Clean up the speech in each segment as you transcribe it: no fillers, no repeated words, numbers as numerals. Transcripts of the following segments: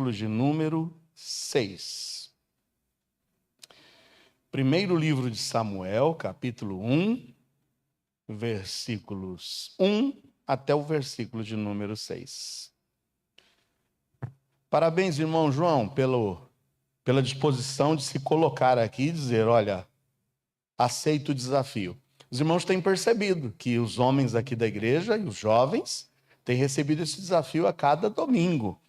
versículo de número 6. Primeiro livro de Samuel, capítulo 1, versículos 1 até o versículo de número 6. Parabéns, irmão João, pela disposição de se colocar aqui e dizer, olha, aceito o desafio. Os irmãos têm percebido que os homens aqui da igreja e os jovens têm recebido esse desafio a cada domingo.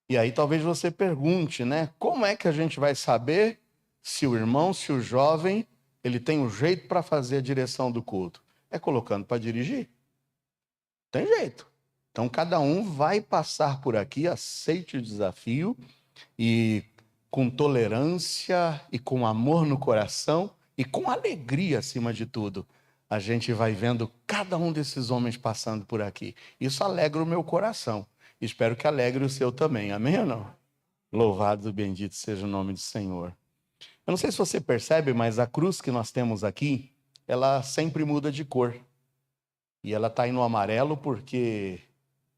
E aí talvez você pergunte, né? Como é que a gente vai saber se o irmão, se o jovem, ele tem um jeito para fazer a direção do culto? É colocando para dirigir. Tem jeito. Então cada um vai passar por aqui, aceite o desafio e com tolerância e com amor no coração e com alegria acima de tudo, a gente vai vendo cada um desses homens passando por aqui. Isso alegra o meu coração. Espero que alegre o seu também. Amém ou não? Louvado e bendito seja o nome do Senhor. Eu não sei se você percebe, mas a cruz que nós temos aqui, ela sempre muda de cor. E ela está aí no amarelo porque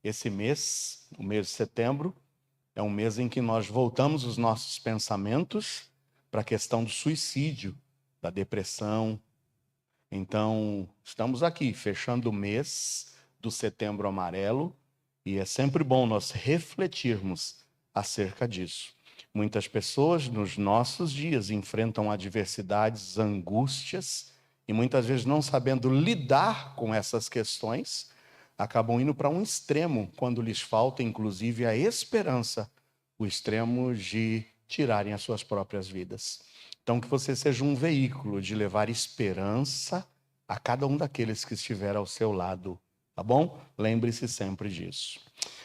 esse mês, o mês de setembro, é um mês em que nós voltamos os nossos pensamentos para a questão do suicídio, da depressão. Então, estamos aqui, fechando o mês do Setembro Amarelo, e é sempre bom nós refletirmos acerca disso. Muitas pessoas nos nossos dias enfrentam adversidades, angústias, e muitas vezes não sabendo lidar com essas questões, acabam indo para um extremo, quando lhes falta, inclusive, a esperança, o extremo de tirarem as suas próprias vidas. Então, que você seja um veículo de levar esperança a cada um daqueles que estiver ao seu lado, tá bom? Lembre-se sempre disso.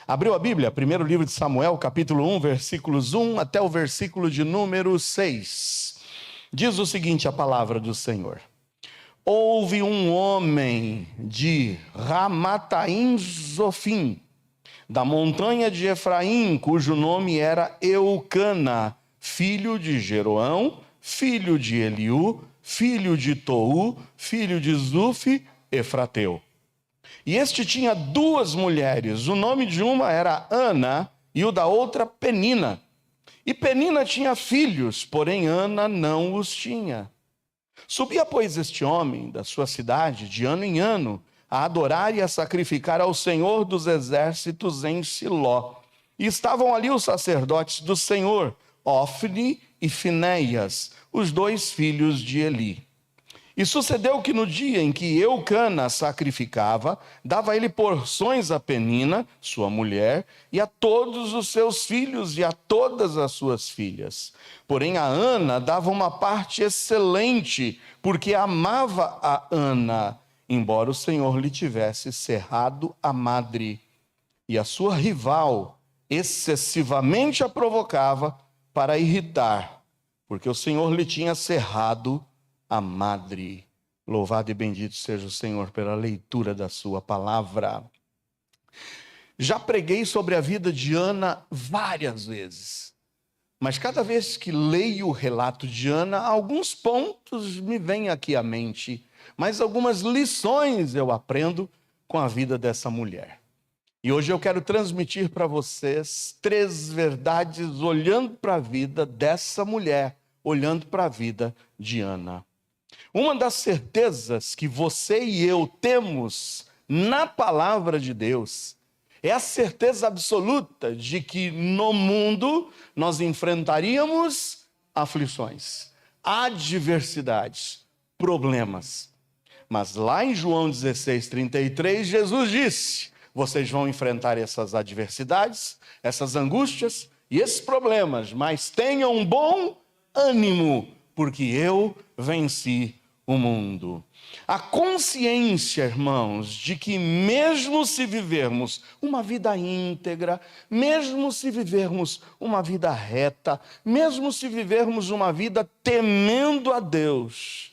Abriu a Bíblia, primeiro livro de Samuel, capítulo 1, versículos 1 até o versículo de número 6. Diz o seguinte a palavra do Senhor. Houve um homem de Ramataim Zofim, da montanha de Efraim, cujo nome era Eucana, filho de Jeroão, filho de Eliú, filho de Tou, filho de Zufi, Efrateu. E este tinha duas mulheres, o nome de uma era Ana e o da outra Penina. E Penina tinha filhos, porém Ana não os tinha. Subia, pois, este homem da sua cidade, de ano em ano, a adorar e a sacrificar ao Senhor dos exércitos em Siló. E estavam ali os sacerdotes do Senhor, Ofni e Finéias, os dois filhos de Eli. E sucedeu que no dia em que Eucana sacrificava, dava ele porções a Penina, sua mulher, e a todos os seus filhos e a todas as suas filhas. Porém a Ana dava uma parte excelente, porque amava a Ana, embora o Senhor lhe tivesse cerrado a madre. E a sua rival excessivamente a provocava para irritar, porque o Senhor lhe tinha cerrado a madre. Louvado e bendito seja o Senhor pela leitura da sua palavra. Já preguei sobre a vida de Ana várias vezes, mas cada vez que leio o relato de Ana, alguns pontos me vêm aqui à mente, mas algumas lições eu aprendo com a vida dessa mulher. E hoje eu quero transmitir para vocês 3 verdades olhando para a vida dessa mulher, olhando para a vida de Ana. Uma das certezas que você e eu temos na palavra de Deus é a certeza absoluta de que no mundo nós enfrentaríamos aflições, adversidades, problemas. Mas lá em João 16:33, Jesus disse: vocês vão enfrentar essas adversidades, essas angústias e esses problemas, mas tenham um bom ânimo, porque eu venci o mundo. A consciência, irmãos, de que mesmo se vivermos uma vida íntegra, mesmo se vivermos uma vida reta, mesmo se vivermos uma vida temendo a Deus,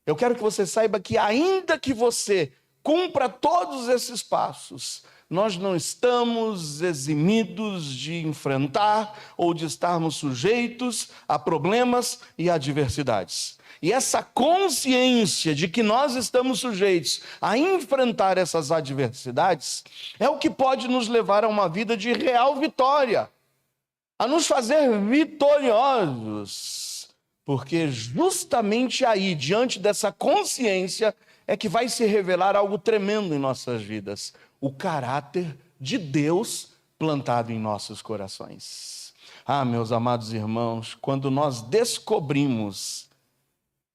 eu quero que você saiba que ainda que você cumpra todos esses passos, nós não estamos eximidos de enfrentar ou de estarmos sujeitos a problemas e adversidades. E essa consciência de que nós estamos sujeitos a enfrentar essas adversidades é o que pode nos levar a uma vida de real vitória. a nos fazer vitoriosos, porque justamente aí, diante dessa consciência, é que vai se revelar algo tremendo em nossas vidas, o caráter de Deus plantado em nossos corações. Ah, meus amados irmãos, quando nós descobrimos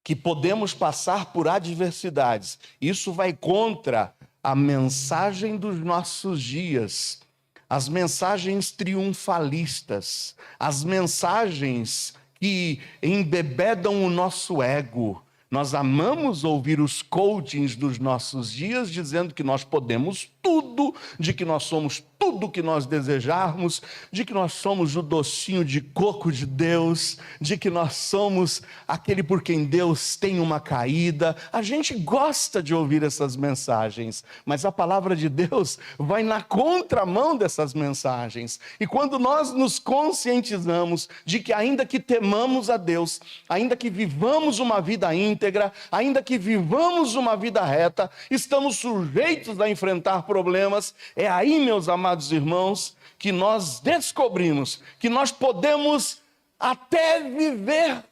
que podemos passar por adversidades, isso vai contra a mensagem dos nossos dias, as mensagens triunfalistas, as mensagens que embebedam o nosso ego. Nós amamos ouvir os coachings dos nossos dias dizendo que nós podemos tudo, de que nós somos tudo o que nós desejarmos, de que nós somos o docinho de coco de Deus, de que nós somos aquele por quem Deus tem uma caída. A gente gosta de ouvir essas mensagens, mas a palavra de Deus vai na contramão dessas mensagens. E quando nós nos conscientizamos de que ainda que temamos a Deus, ainda que vivamos uma vida íntegra, ainda que vivamos uma vida reta, estamos sujeitos a enfrentar problemas, é aí, meus amados irmãos, que nós descobrimos que nós podemos até viver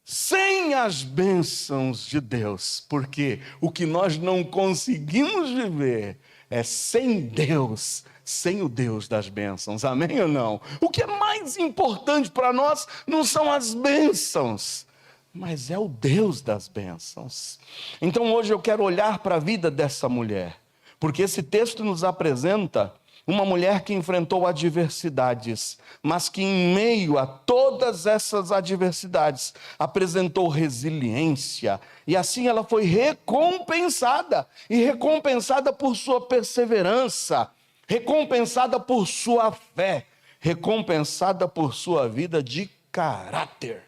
sem as bênçãos de Deus, porque o que nós não conseguimos viver é sem Deus, sem o Deus das bênçãos, amém ou não? O que é mais importante para nós não são as bênçãos, mas é o Deus das bênçãos. Então hoje eu quero olhar para a vida dessa mulher, porque esse texto nos apresenta uma mulher que enfrentou adversidades, mas que em meio a todas essas adversidades apresentou resiliência, e assim ela foi recompensada, e recompensada por sua perseverança, recompensada por sua fé, recompensada por sua vida de caráter.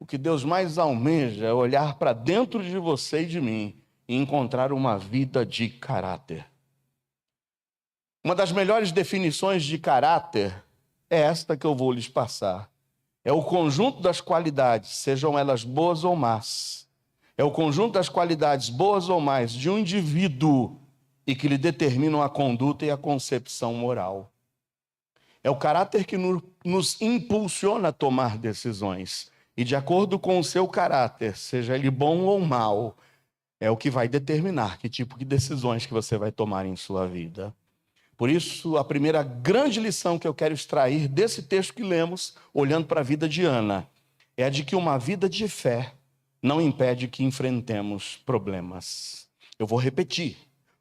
O que Deus mais almeja é olhar para dentro de você e de mim e encontrar uma vida de caráter. Uma das melhores definições de caráter é esta que eu vou lhes passar. É o conjunto das qualidades, sejam elas boas ou más. É o conjunto das qualidades boas ou más de um indivíduo e que lhe determinam a conduta e a concepção moral. É o caráter que nos impulsiona a tomar decisões. E de acordo com o seu caráter, seja ele bom ou mau, é o que vai determinar que tipo de decisões que você vai tomar em sua vida. Por isso, a primeira grande lição que eu quero extrair desse texto que lemos, olhando para a vida de Ana, é a de que uma vida de fé não impede que enfrentemos problemas. Eu vou repetir.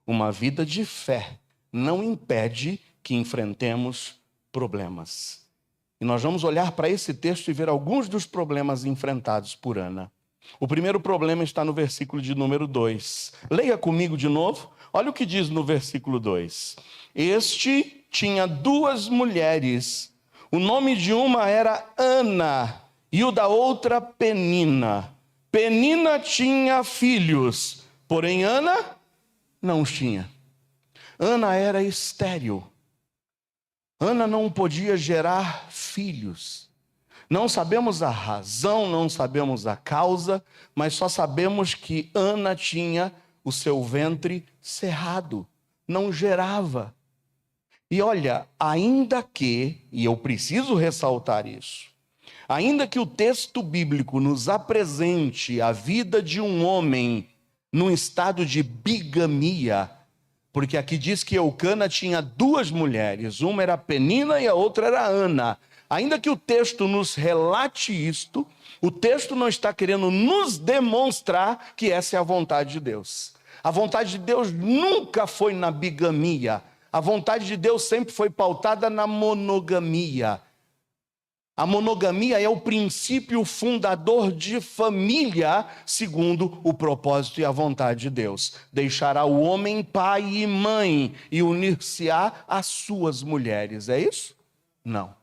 Uma vida de fé não impede que enfrentemos problemas. E nós vamos olhar para esse texto e ver alguns dos problemas enfrentados por Ana. O primeiro problema está no versículo de número 2. Leia comigo de novo. Olha o que diz no versículo 2. Este tinha 2 mulheres. O nome de uma era Ana e o da outra Penina. Penina tinha filhos, porém Ana não os tinha. Ana era estéril. Ana não podia gerar filhos. Não sabemos a razão, não sabemos a causa, mas só sabemos que Ana tinha o seu ventre cerrado, não gerava. E olha, ainda que, e eu preciso ressaltar isso, ainda que o texto bíblico nos apresente a vida de um homem num estado de bigamia, porque aqui diz que Eucana tinha 2 mulheres, uma era Penina e a outra era Ana. Ainda que o texto nos relate isto, o texto não está querendo nos demonstrar que essa é a vontade de Deus. A vontade de Deus nunca foi na bigamia. A vontade de Deus sempre foi pautada na monogamia. A monogamia é o princípio fundador de família, segundo o propósito e a vontade de Deus. Deixará o homem pai e mãe e unir-se-á às suas mulheres. É isso? Não.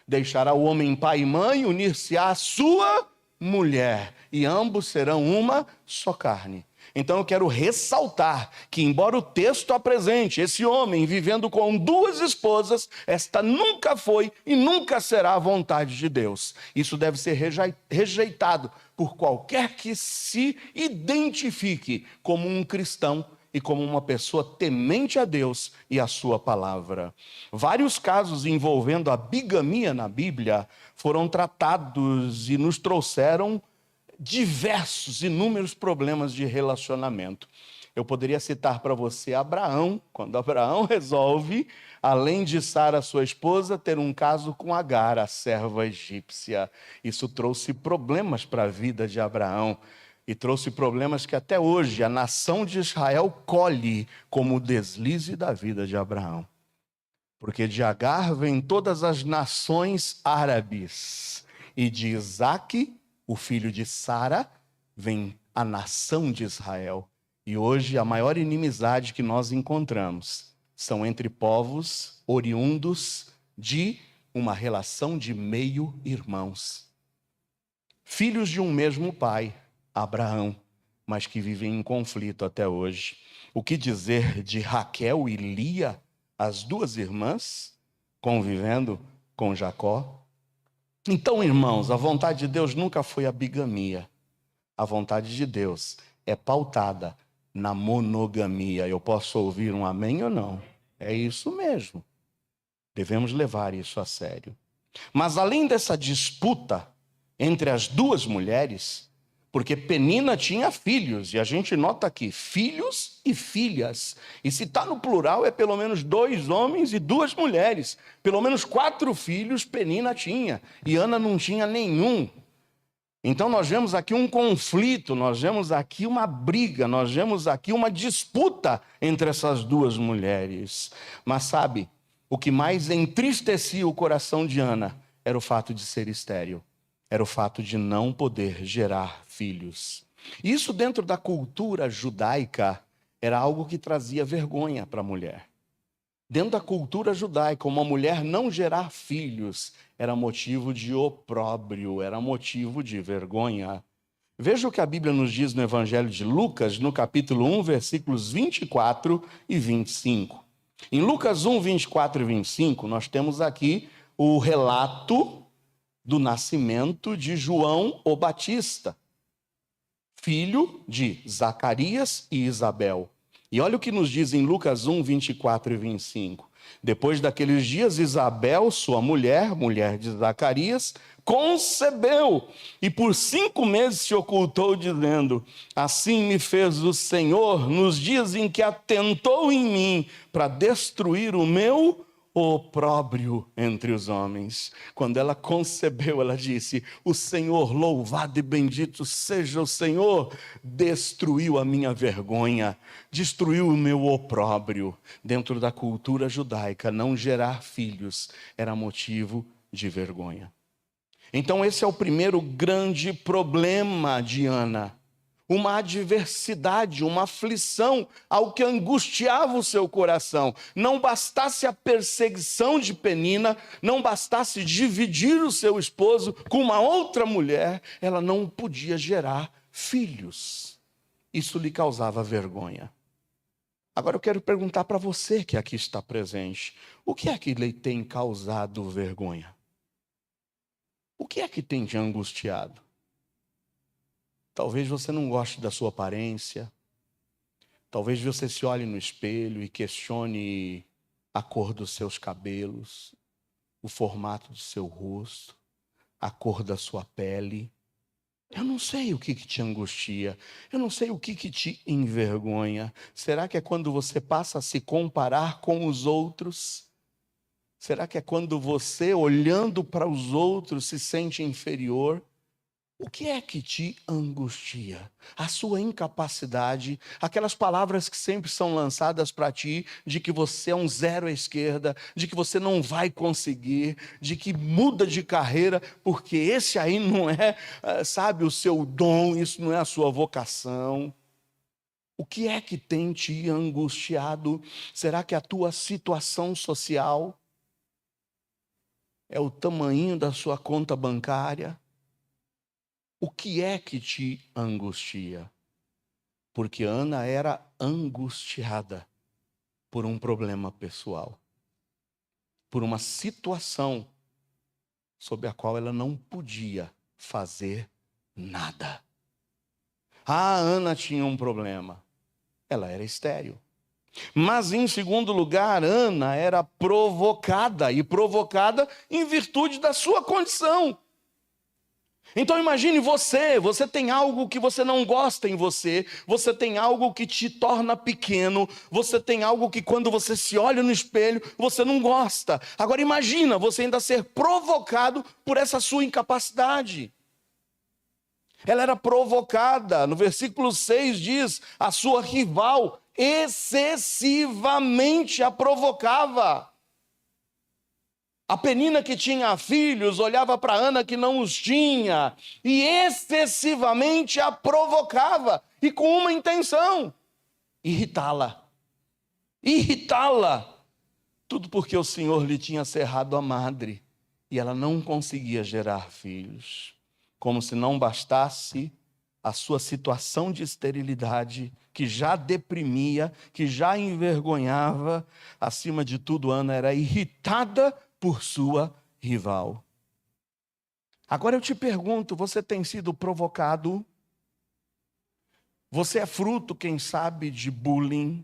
Deixará o homem pai e mãe e unir-se-á à sua mulher. E ambos serão uma só carne. Então eu quero ressaltar que, embora o texto apresente esse homem vivendo com 2 esposas, esta nunca foi e nunca será a vontade de Deus. Isso deve ser rejeitado por qualquer que se identifique como um cristão e como uma pessoa temente a Deus e a sua palavra. Vários casos envolvendo a bigamia na Bíblia foram tratados e nos trouxeram diversos, inúmeros problemas de relacionamento. Eu poderia citar para você Abraão, quando Abraão resolve, além de Sara, sua esposa, ter um caso com Agar, a serva egípcia. Isso trouxe problemas para a vida de Abraão e trouxe problemas que até hoje a nação de Israel colhe como o deslize da vida de Abraão. Porque de Agar vêm todas as nações árabes e de Isaque, o filho de Sara, vem a nação de Israel. E hoje a maior inimizade que nós encontramos são entre povos oriundos de uma relação de meio-irmãos. Filhos de um mesmo pai, Abraão, mas que vivem em conflito até hoje. O que dizer de Raquel e Lia, as duas irmãs, convivendo com Jacó? Então, irmãos, a vontade de Deus nunca foi a bigamia. A vontade de Deus é pautada na monogamia. Eu posso ouvir um amém ou não? É isso mesmo. Devemos levar isso a sério. Mas além dessa disputa entre as duas mulheres, porque Penina tinha filhos, e a gente nota aqui, filhos e filhas. E se está no plural, é pelo menos 2 homens e 2 mulheres. Pelo menos 4 filhos Penina tinha, e Ana não tinha nenhum. Então nós vemos aqui um conflito, nós vemos aqui uma briga, nós vemos aqui uma disputa entre essas duas mulheres. Mas sabe, o que mais entristecia o coração de Ana era o fato de ser estéril, era o fato de não poder gerar filhos. Isso dentro da cultura judaica era algo que trazia vergonha para a mulher. Dentro da cultura judaica, uma mulher não gerar filhos era motivo de opróbrio, era motivo de vergonha. Veja o que a Bíblia nos diz no Evangelho de Lucas, no capítulo 1, versículos 24 e 25. Em Lucas 1, 24 e 25, nós temos aqui o relato do nascimento de João o Batista, filho de Zacarias e Isabel. E olha o que nos diz em Lucas 1, 24 e 25. Depois daqueles dias, Isabel, sua mulher, mulher de Zacarias, concebeu e por 5 meses se ocultou, dizendo: assim me fez o Senhor nos dias em que atentou em mim para destruir o meu opróbrio entre os homens. Quando ela concebeu, ela disse: o Senhor, louvado e bendito seja o Senhor, destruiu a minha vergonha, destruiu o meu opróbrio. Dentro da cultura judaica, não gerar filhos era motivo de vergonha. Então esse é o primeiro grande problema de Ana. Uma adversidade, uma aflição, algo que angustiava o seu coração. Não bastasse a perseguição de Penina, não bastasse dividir o seu esposo com uma outra mulher, ela não podia gerar filhos. Isso lhe causava vergonha. Agora eu quero perguntar para você que aqui está presente, o que é que lhe tem causado vergonha? O que é que tem te angustiado? Talvez você não goste da sua aparência. Talvez você se olhe no espelho e questione a cor dos seus cabelos, o formato do seu rosto, a cor da sua pele. Eu não sei o que te angustia. Eu não sei o que te envergonha. Será que é quando você passa a se comparar com os outros? Será que é quando você, olhando para os outros, se sente inferior? O que é que te angustia? A sua incapacidade, aquelas palavras que sempre são lançadas para ti, de que você é um zero à esquerda, de que você não vai conseguir, de que muda de carreira, porque esse aí não é, sabe, o seu dom, isso não é a sua vocação. O que é que tem te angustiado? Será que a tua situação social é o tamanho da sua conta bancária? O que é que te angustia? Porque Ana era angustiada por um problema pessoal, por uma situação sobre a qual ela não podia fazer nada. Ah, Ana tinha um problema. ela era estéril. Mas, em segundo lugar, Ana era provocada, e provocada em virtude da sua condição. Então imagine você tem algo que você não gosta em você tem algo que te torna pequeno, você tem algo que quando você se olha no espelho, você não gosta. Agora imagina você ainda ser provocado por essa sua incapacidade. Ela era provocada, no versículo 6 diz, a sua rival excessivamente a provocava. A Penina, que tinha filhos, olhava para Ana, que não os tinha, e excessivamente a provocava, e com uma intenção: irritá-la. Irritá-la. Tudo porque o Senhor lhe tinha cerrado a madre, e ela não conseguia gerar filhos. Como se não bastasse a sua situação de esterilidade, que já deprimia, que já envergonhava, acima de tudo, Ana era irritada por sua rival. Agora eu te pergunto, você tem sido provocado? Você é fruto, quem sabe, de bullying?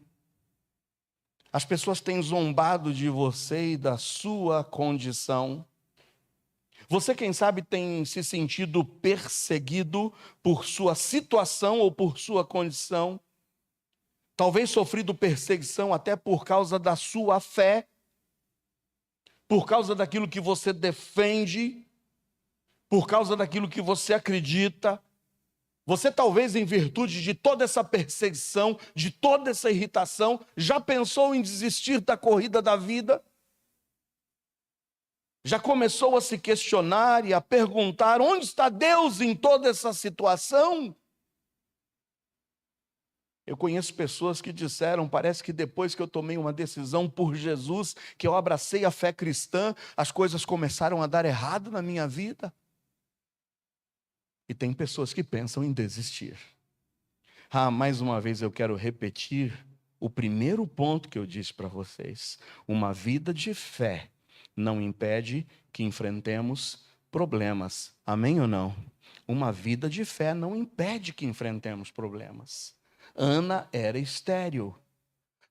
As pessoas têm zombado de você e da sua condição? Você, quem sabe, tem se sentido perseguido por sua situação ou por sua condição? Talvez sofrido perseguição até por causa da sua fé, por causa daquilo que você defende, por causa daquilo que você acredita. Você talvez, em virtude de toda essa perseguição, de toda essa irritação, já pensou em desistir da corrida da vida? Já começou a se questionar e a perguntar: onde está Deus em toda essa situação? Eu conheço pessoas que disseram: parece que depois que eu tomei uma decisão por Jesus, que eu abracei a fé cristã, as coisas começaram a dar errado na minha vida. E tem pessoas que pensam em desistir. Mais uma vez eu quero repetir o primeiro ponto que eu disse para vocês. Uma vida de fé não impede que enfrentemos problemas. Amém ou não? Uma vida de fé não impede que enfrentemos problemas. Ana era estéril.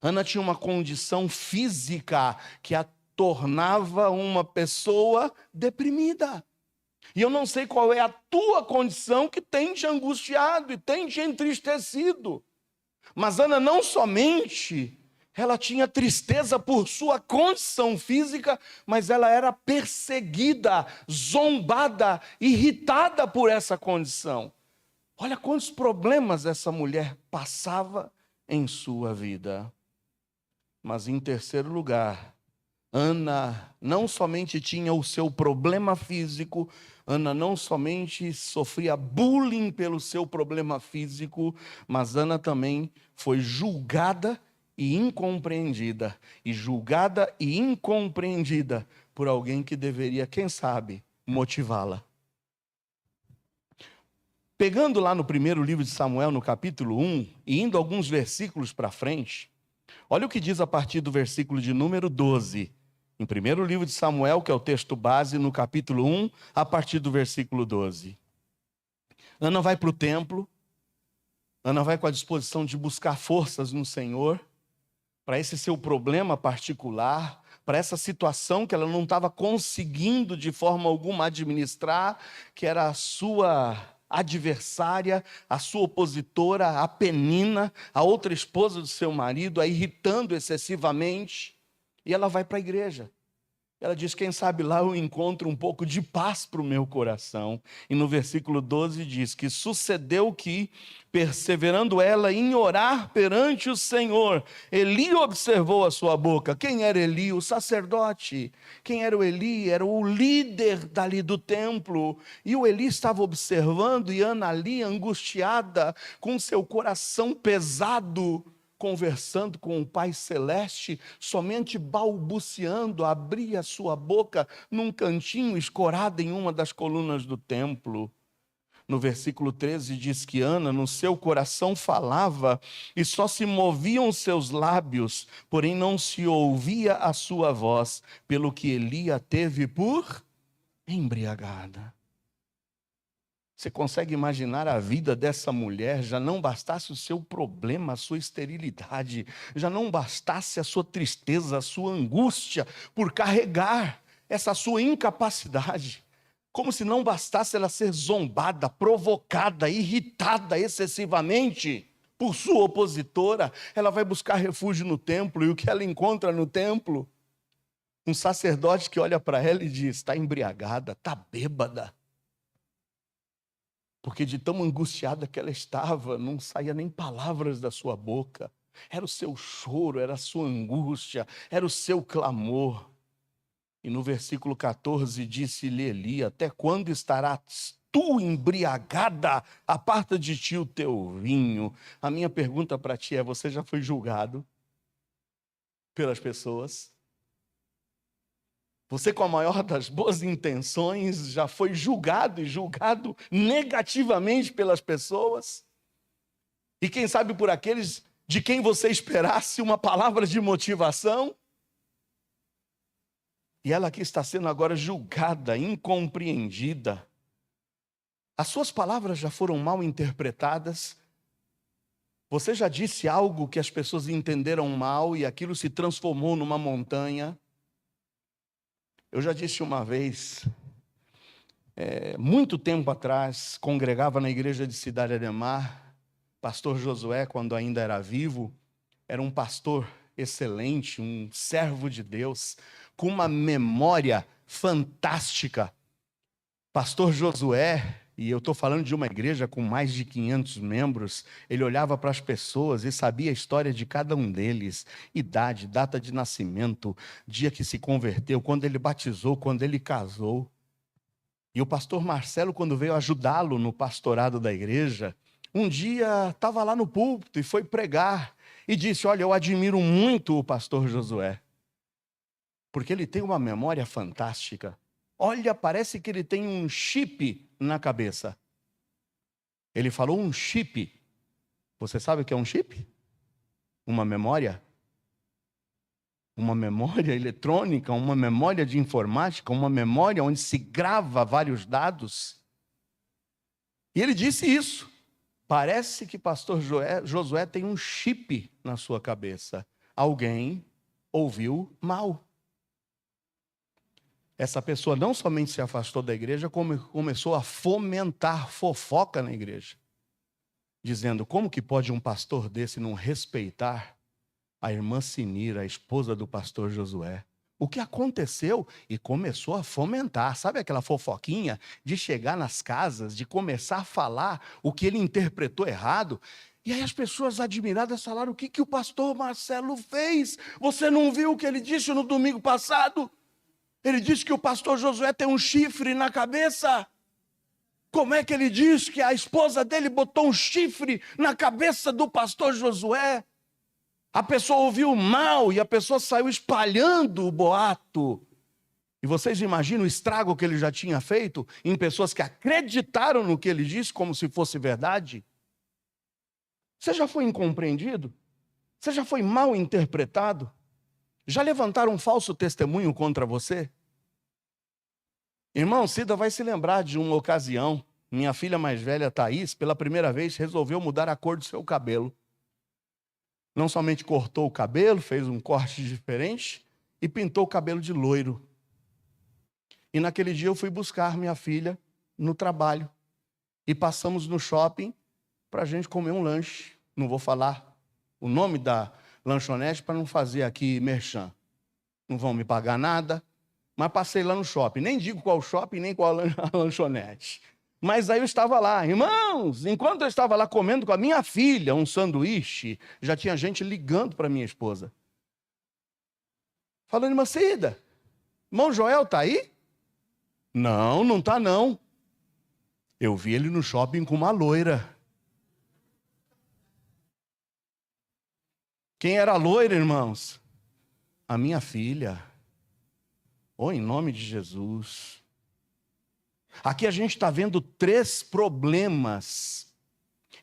Ana tinha uma condição física que a tornava uma pessoa deprimida. E eu não sei qual é a tua condição que tem te angustiado e tem te entristecido. Mas Ana não somente ela tinha tristeza por sua condição física, mas ela era perseguida, zombada, irritada por essa condição. Olha quantos problemas essa mulher passava em sua vida. Mas em terceiro lugar, Ana não somente tinha o seu problema físico, Ana não somente sofria bullying pelo seu problema físico, mas Ana também foi julgada e incompreendida. E julgada e incompreendida por alguém que deveria, quem sabe, motivá-la. Pegando lá no primeiro livro de Samuel, no capítulo 1, e indo alguns versículos para frente, olha o que diz a partir do versículo de número 12. Em primeiro livro de Samuel, que é o texto base, no capítulo 1, a partir do versículo 12. Ana vai para o templo, Ana vai com a disposição de buscar forças no Senhor, para esse seu problema particular, para essa situação que ela não estava conseguindo de forma alguma administrar, que era a sua adversária, a sua opositora, a Penina, a outra esposa do seu marido, a irritando excessivamente. E ela vai para a igreja. Ela diz: quem sabe lá eu encontro um pouco de paz para o meu coração. E no versículo 12 diz que sucedeu que, perseverando ela em orar perante o Senhor, Eli observou a sua boca. Quem era Eli? O sacerdote. Quem era o Eli? Era o líder dali do templo. E o Eli estava observando, e Ana ali, angustiada, com seu coração pesado, conversando com o Pai Celeste, somente balbuciando, abria sua boca num cantinho escorado em uma das colunas do templo. No versículo 13 diz que Ana no seu coração falava e só se moviam seus lábios, porém não se ouvia a sua voz, pelo que Eli a teve por embriagada. Você consegue imaginar a vida dessa mulher? Já não bastasse o seu problema, a sua esterilidade, já não bastasse a sua tristeza, a sua angústia por carregar essa sua incapacidade. Como se não bastasse ela ser zombada, provocada, irritada excessivamente por sua opositora, ela vai buscar refúgio no templo, e o que ela encontra no templo? Um sacerdote que olha para ela e diz: está embriagada, está bêbada. Porque de tão angustiada que ela estava, não saía nem palavras da sua boca. Era o seu choro, era a sua angústia, era o seu clamor. E no versículo 14 disse-lhe Eli: até quando estarás tu embriagada? Aparta de ti o teu vinho. A minha pergunta para ti é: você já foi julgado pelas pessoas? Você, com a maior das boas intenções, já foi julgado e julgado negativamente pelas pessoas? E quem sabe por aqueles de quem você esperasse uma palavra de motivação? E ela aqui está sendo agora julgada, incompreendida. As suas palavras já foram mal interpretadas. Você já disse algo que as pessoas entenderam mal e aquilo se transformou numa montanha. Eu já disse uma vez, muito tempo atrás, congregava na igreja de Cidade Ademar. Pastor Josué, quando ainda era vivo, era um pastor excelente, um servo de Deus, com uma memória fantástica. Pastor Josué, e eu estou falando de uma igreja com mais de 500 membros, ele olhava para as pessoas e sabia a história de cada um deles, idade, data de nascimento, dia que se converteu, quando ele batizou, quando ele casou. E o pastor Marcelo, quando veio ajudá-lo no pastorado da igreja, um dia estava lá no púlpito e foi pregar e disse: olha, eu admiro muito o pastor Josué, porque ele tem uma memória fantástica. Olha, parece que ele tem um chip na cabeça. Ele falou um chip. Você sabe o que é um chip? Uma memória? Uma memória eletrônica, uma memória de informática, uma memória onde se grava vários dados. E ele disse isso. Parece que pastor Josué tem um chip na sua cabeça. Alguém ouviu mal. Essa pessoa não somente se afastou da igreja, como começou a fomentar fofoca na igreja. Dizendo: como que pode um pastor desse não respeitar a irmã Sinira, a esposa do pastor Josué? O que aconteceu? E começou a fomentar. Sabe aquela fofoquinha de chegar nas casas, de começar a falar o que ele interpretou errado? E aí as pessoas admiradas falaram: o que o pastor Marcelo fez? Você não viu o que ele disse no domingo passado? Ele disse que o pastor Josué tem um chifre na cabeça. Como é que ele diz que a esposa dele botou um chifre na cabeça do pastor Josué? A pessoa ouviu mal e a pessoa saiu espalhando o boato. E vocês imaginam o estrago que ele já tinha feito em pessoas que acreditaram no que ele disse como se fosse verdade? Você já foi incompreendido? Você já foi mal interpretado? Já levantaram um falso testemunho contra você? Irmão, Cida vai se lembrar de uma ocasião. Minha filha mais velha, Thaís, pela primeira vez resolveu mudar a cor do seu cabelo. Não somente cortou o cabelo, fez um corte diferente e pintou o cabelo de loiro. E naquele dia eu fui buscar minha filha no trabalho. E passamos no shopping para a gente comer um lanche. Não vou falar o nome da lanchonete para não fazer aqui merchan. Não vão me pagar nada, mas passei lá no shopping. Nem digo qual shopping, nem qual a lanchonete. Mas aí eu estava lá. Irmãos, enquanto eu estava lá comendo com a minha filha um sanduíche, já tinha gente ligando para minha esposa. Falando: irmã Cida, irmão Joel está aí? Não, não está não. Eu vi ele no shopping com uma loira. Quem era a loira, irmãos? A minha filha. Oh, em nome de Jesus. Aqui a gente está vendo 3 problemas.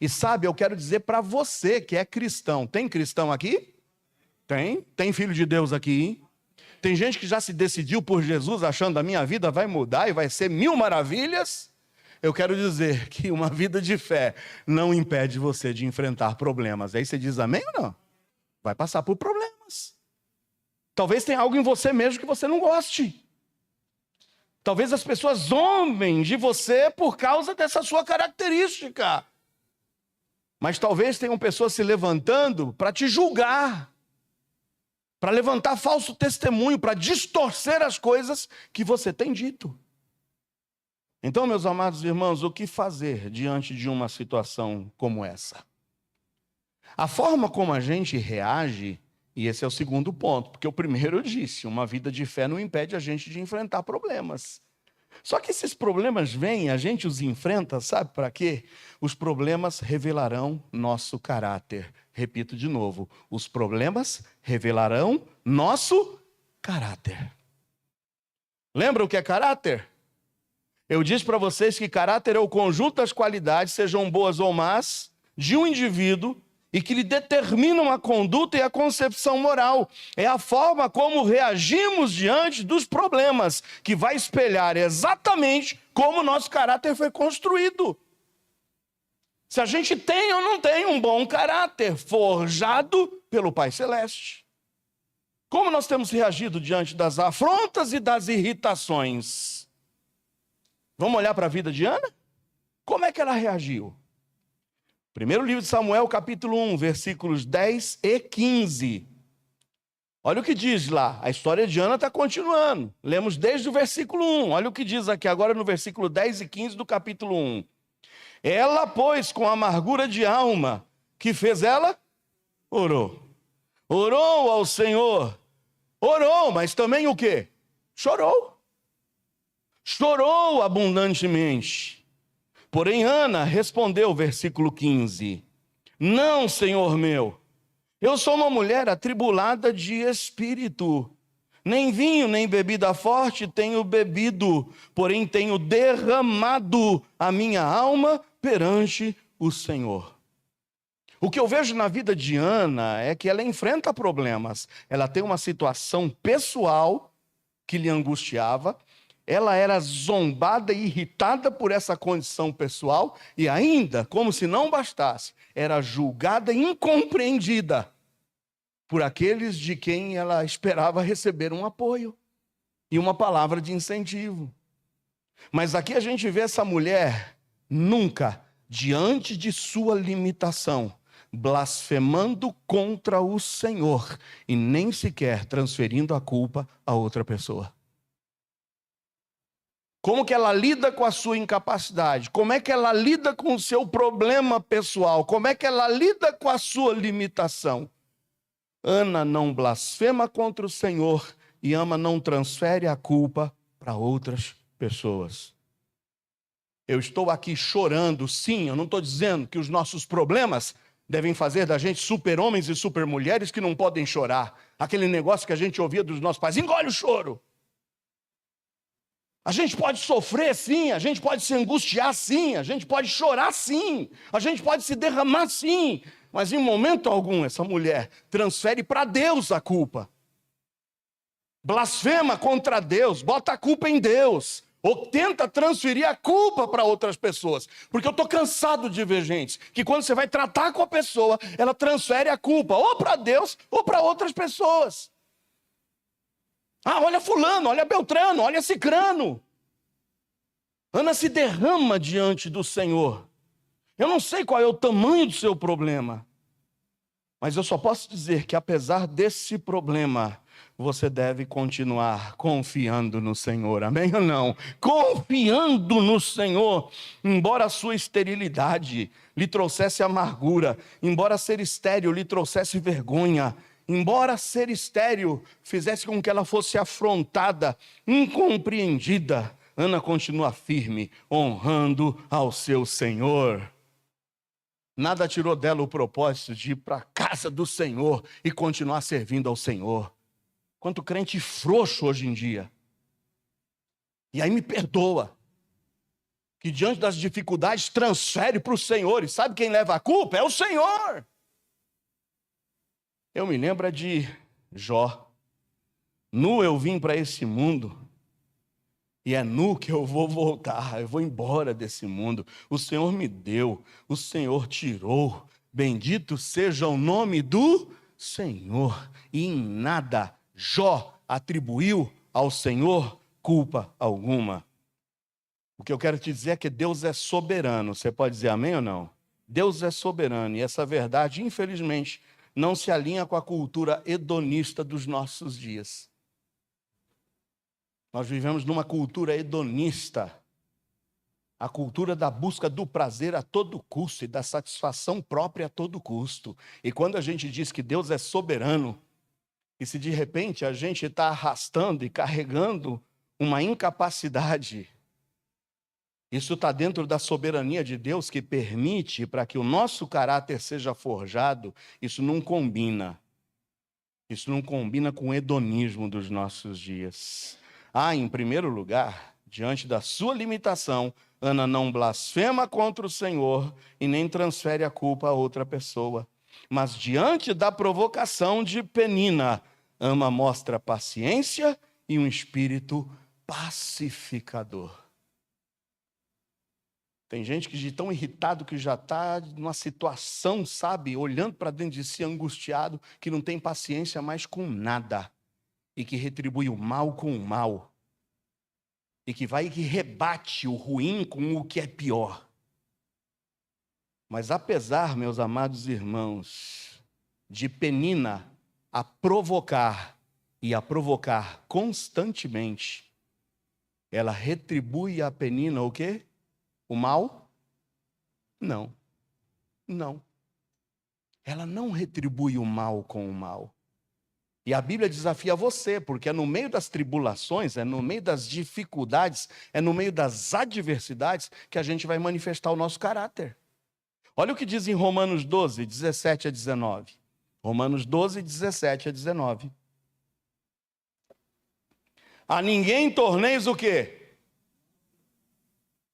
E sabe, eu quero dizer para você que é cristão. Tem cristão aqui? Tem. Tem filho de Deus aqui? Tem gente que já se decidiu por Jesus, achando: a minha vida vai mudar e vai ser 1000 maravilhas. eu quero dizer que uma vida de fé não impede você de enfrentar problemas. Aí você diz amém ou não? Vai passar por problemas. Talvez tenha algo em você mesmo que você não goste. Talvez as pessoas zombem de você por causa dessa sua característica. Mas talvez tenham pessoas se levantando para te julgar, para levantar falso testemunho, para distorcer as coisas que você tem dito. Então, meus amados irmãos, o que fazer diante de uma situação como essa? A forma como a gente reage, e esse é o segundo ponto, porque o primeiro eu disse, uma vida de fé não impede a gente de enfrentar problemas. Só que esses problemas vêm, a gente os enfrenta, sabe para quê? Os problemas revelarão nosso caráter. Repito de novo, os problemas revelarão nosso caráter. Lembra o que é caráter? Eu disse para vocês que caráter é o conjunto das qualidades, sejam boas ou más, de um indivíduo e que lhe determinam a conduta e a concepção moral. É a forma como reagimos diante dos problemas, que vai espelhar exatamente como o nosso caráter foi construído. Se a gente tem ou não tem um bom caráter, forjado pelo Pai Celeste. Como nós temos reagido diante das afrontas e das irritações? Vamos olhar para a vida de Ana? Como é que ela reagiu? Primeiro livro de Samuel, capítulo 1, versículos 10 e 15. Olha o que diz lá. A história de Ana está continuando. Lemos desde o versículo 1. Olha o que diz aqui agora no versículo 10 e 15 do capítulo 1. Ela, pois, com amargura de alma, que fez ela? Orou. Orou ao Senhor. Orou, mas também o quê? Chorou. Chorou abundantemente. Porém, Ana respondeu, versículo 15, não, Senhor meu, eu sou uma mulher atribulada de espírito, nem vinho, nem bebida forte tenho bebido, porém tenho derramado a minha alma perante o Senhor. O que eu vejo na vida de Ana é que ela enfrenta problemas, ela tem uma situação pessoal que lhe angustiava, ela era zombada e irritada por essa condição pessoal e ainda, como se não bastasse, era julgada e incompreendida por aqueles de quem ela esperava receber um apoio e uma palavra de incentivo. Mas aqui a gente vê essa mulher nunca, diante de sua limitação, blasfemando contra o Senhor e nem sequer transferindo a culpa a outra pessoa. Como que ela lida com a sua incapacidade? Como é que ela lida com o seu problema pessoal? Como é que ela lida com a sua limitação? Ana não blasfema contra o Senhor e Ana não transfere a culpa para outras pessoas. Eu estou aqui chorando, sim, eu não estou dizendo que os nossos problemas devem fazer da gente super-homens e super-mulheres que não podem chorar. Aquele negócio que a gente ouvia dos nossos pais, engole o choro. A gente pode sofrer sim, a gente pode se angustiar sim, a gente pode chorar sim, a gente pode se derramar sim, mas em momento algum essa mulher transfere para Deus a culpa. Blasfema contra Deus, bota a culpa em Deus, ou tenta transferir a culpa para outras pessoas. Porque eu estou cansado de ver gente que quando você vai tratar com a pessoa, ela transfere a culpa ou para Deus ou para outras pessoas. Ah, olha fulano, olha Beltrano, olha Cicrano. Ana se derrama diante do Senhor. Eu não sei qual é o tamanho do seu problema, mas eu só posso dizer que apesar desse problema, você deve continuar confiando no Senhor, amém ou não? Confiando no Senhor, embora a sua esterilidade lhe trouxesse amargura, embora ser estéril lhe trouxesse vergonha, embora ser estéril fizesse com que ela fosse afrontada, incompreendida, Ana continua firme, honrando ao seu Senhor. Nada tirou dela o propósito de ir para a casa do Senhor e continuar servindo ao Senhor. Quanto crente frouxo hoje em dia. E aí me perdoa, que diante das dificuldades transfere para o Senhor, e sabe quem leva a culpa? É o Senhor. Eu me lembro de Jó. Nu eu vim para esse mundo, E é nu que eu vou voltar, eu vou embora desse mundo. O Senhor me deu, o Senhor tirou. Bendito seja o nome do Senhor. E em nada Jó atribuiu ao Senhor culpa alguma. O que eu quero te dizer é que Deus é soberano. Você pode dizer amém ou não? Deus é soberano. E essa verdade, infelizmente, não se alinha com a cultura hedonista dos nossos dias. Nós vivemos numa cultura hedonista, a cultura da busca do prazer a todo custo e da satisfação própria a todo custo. E quando a gente diz que Deus é soberano, e se de repente a gente está arrastando e carregando uma incapacidade, isso está dentro da soberania de Deus que permite para que o nosso caráter seja forjado, isso não combina. Isso não combina com o hedonismo dos nossos dias. Em primeiro lugar, diante da sua limitação, Ana não blasfema contra o Senhor e nem transfere a culpa a outra pessoa. Mas diante da provocação de Penina, Ana mostra paciência e um espírito pacificador. Tem gente que de tão irritado que já está numa situação, sabe, olhando para dentro de si angustiado, que não tem paciência mais com nada. E que retribui o mal com o mal. E que vai e que rebate o ruim com o que é pior. Mas apesar, meus amados irmãos, de Penina a provocar constantemente, ela retribui a Penina o quê? O mal? Não. Não. Ela não retribui o mal com o mal. E a Bíblia desafia você, porque é no meio das tribulações, é no meio das dificuldades, é no meio das adversidades que a gente vai manifestar o nosso caráter. Olha o que diz em Romanos 12, 17 a 19. Romanos 12, 17 a 19. A ninguém torneis o quê?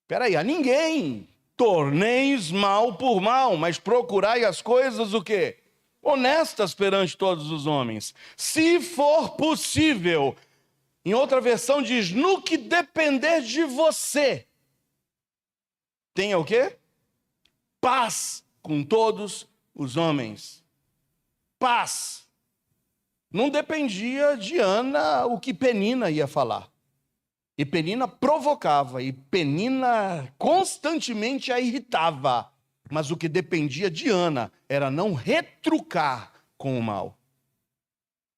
Peraí, a ninguém torneis mal por mal, mas procurai as coisas o quê? Honestas perante todos os homens. Se for possível, em outra versão diz, no que depender de você, tenha o quê? Paz com todos os homens. Paz. Não dependia de Ana o que Penina ia falar. E Penina provocava, e Penina constantemente a irritava. Mas o que dependia de Ana era não retrucar com o mal.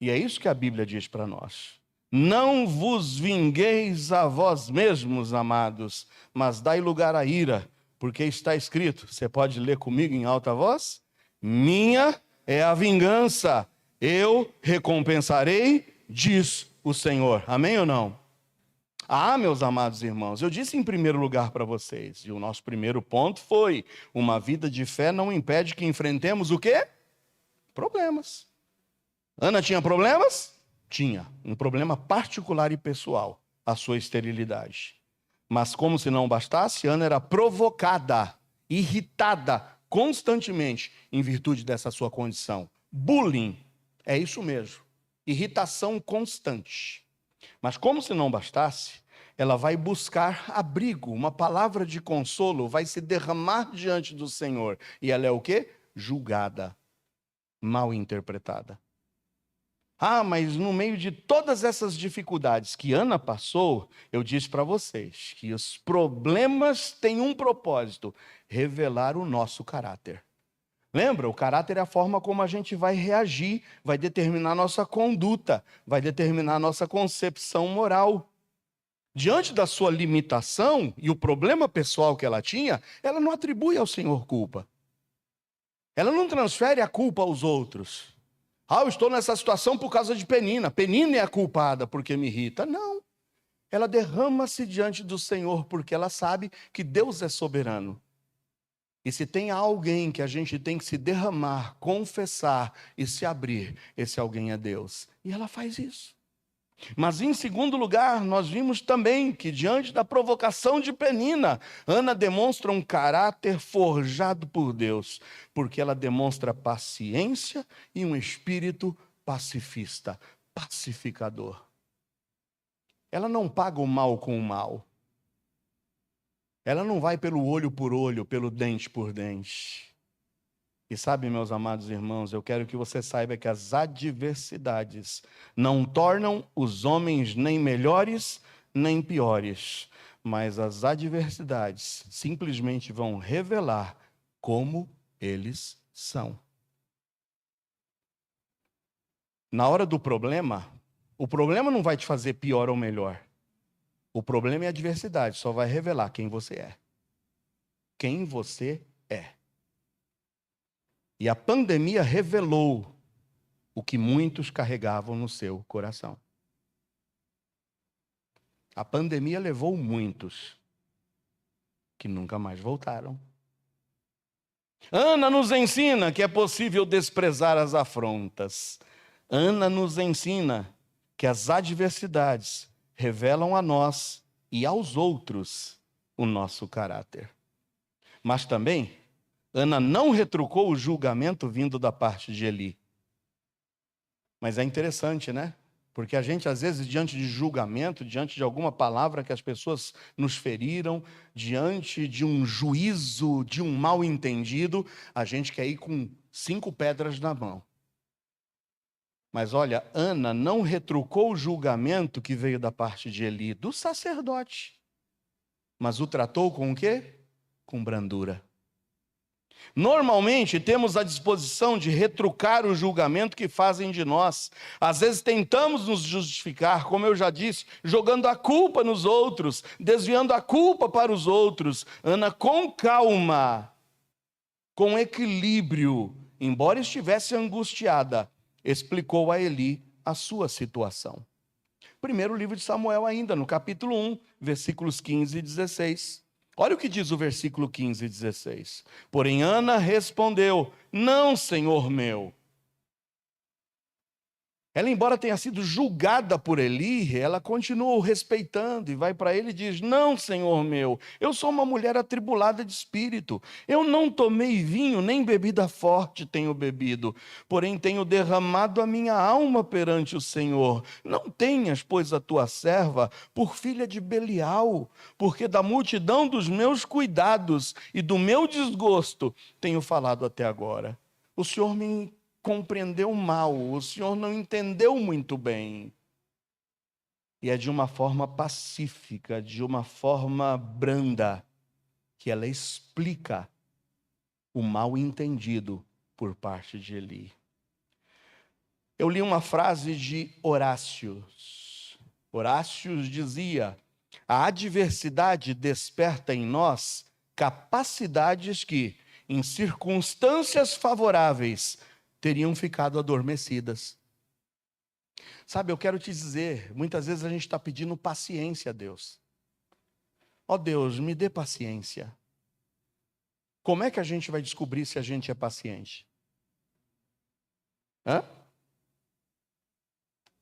E é isso que a Bíblia diz para nós. Não vos vingueis a vós mesmos, amados, mas dai lugar à ira, porque está escrito, você pode ler comigo em alta voz? Minha é a vingança, eu recompensarei, diz o Senhor. Amém ou não? Meus amados irmãos, eu disse em primeiro lugar para vocês, e o nosso primeiro ponto foi, uma vida de fé não impede que enfrentemos o quê? Problemas. Ana tinha problemas? Tinha. Um problema particular e pessoal, a sua esterilidade. Mas como se não bastasse, Ana era provocada, irritada constantemente em virtude dessa sua condição. Bullying, é isso mesmo. Irritação constante. Mas como se não bastasse, ela vai buscar abrigo, uma palavra de consolo, vai se derramar diante do Senhor. E ela é o quê? Julgada, mal interpretada. Mas no meio de todas essas dificuldades que Ana passou, eu disse para vocês que os problemas têm um propósito, revelar o nosso caráter. Lembra? O caráter é a forma como a gente vai reagir, vai determinar a nossa conduta, vai determinar a nossa concepção moral. Diante da sua limitação e o problema pessoal que ela tinha, ela não atribui ao Senhor culpa. Ela não transfere a culpa aos outros. Eu estou nessa situação por causa de Penina. Penina é a culpada porque me irrita. Não. Ela derrama-se diante do Senhor porque ela sabe que Deus é soberano. E se tem alguém que a gente tem que se derramar, confessar e se abrir, esse alguém é Deus. E ela faz isso. Mas em segundo lugar, nós vimos também que diante da provocação de Penina, Ana demonstra um caráter forjado por Deus, porque ela demonstra paciência e um espírito pacifista, pacificador. ela não paga o mal com o mal. Ela não vai pelo olho por olho, pelo dente por dente. E sabe, meus amados irmãos, eu quero que você saiba que as adversidades não tornam os homens nem melhores, nem piores, mas as adversidades simplesmente vão revelar como eles são. Na hora do problema, o problema não vai te fazer pior ou melhor. O problema é a adversidade, só vai revelar quem você é. Quem você é. E a pandemia revelou o que muitos carregavam no seu coração. A pandemia levou muitos que nunca mais voltaram. Ana nos ensina que é possível desprezar as afrontas. Ana nos ensina que as adversidades revelam a nós e aos outros o nosso caráter. Mas também, Ana não retrucou o julgamento vindo da parte de Eli. Mas é interessante, né? Porque a gente, às vezes, diante de julgamento, diante de alguma palavra que as pessoas nos feriram, diante de um juízo, de um mal entendido, a gente quer ir com 5 pedras na mão. Mas olha, Ana não retrucou o julgamento que veio da parte de Eli, do sacerdote. Mas o tratou com o quê? Com brandura. Normalmente temos a disposição de retrucar o julgamento que fazem de nós. Às vezes tentamos nos justificar, como eu já disse, jogando a culpa nos outros, desviando a culpa para os outros. Ana, com calma, com equilíbrio, embora estivesse angustiada, explicou a Eli a sua situação. Primeiro livro de Samuel ainda, no capítulo 1, versículos 15 e 16. Olha o que diz o versículo 15 e 16. Porém, Ana respondeu: não, senhor meu. Ela, embora tenha sido julgada por Eli, ela continua o respeitando e vai para ele e diz: não, senhor meu, eu sou uma mulher atribulada de espírito. Eu não tomei vinho, nem bebida forte tenho bebido, porém tenho derramado a minha alma perante o Senhor. Não tenhas, pois, a tua serva por filha de Belial, porque da multidão dos meus cuidados e do meu desgosto tenho falado até agora. O Senhor me compreendeu mal, o Senhor não entendeu muito bem. E é de uma forma pacífica, de uma forma branda, que ela explica o mal entendido por parte de Eli. Eu li uma frase de Horácios. Horácios dizia: a adversidade desperta em nós capacidades que, em circunstâncias favoráveis, teriam ficado adormecidas. Sabe, eu quero te dizer, muitas vezes a gente está pedindo paciência a Deus. Ó Deus, me dê paciência. Como é que a gente vai descobrir se a gente é paciente?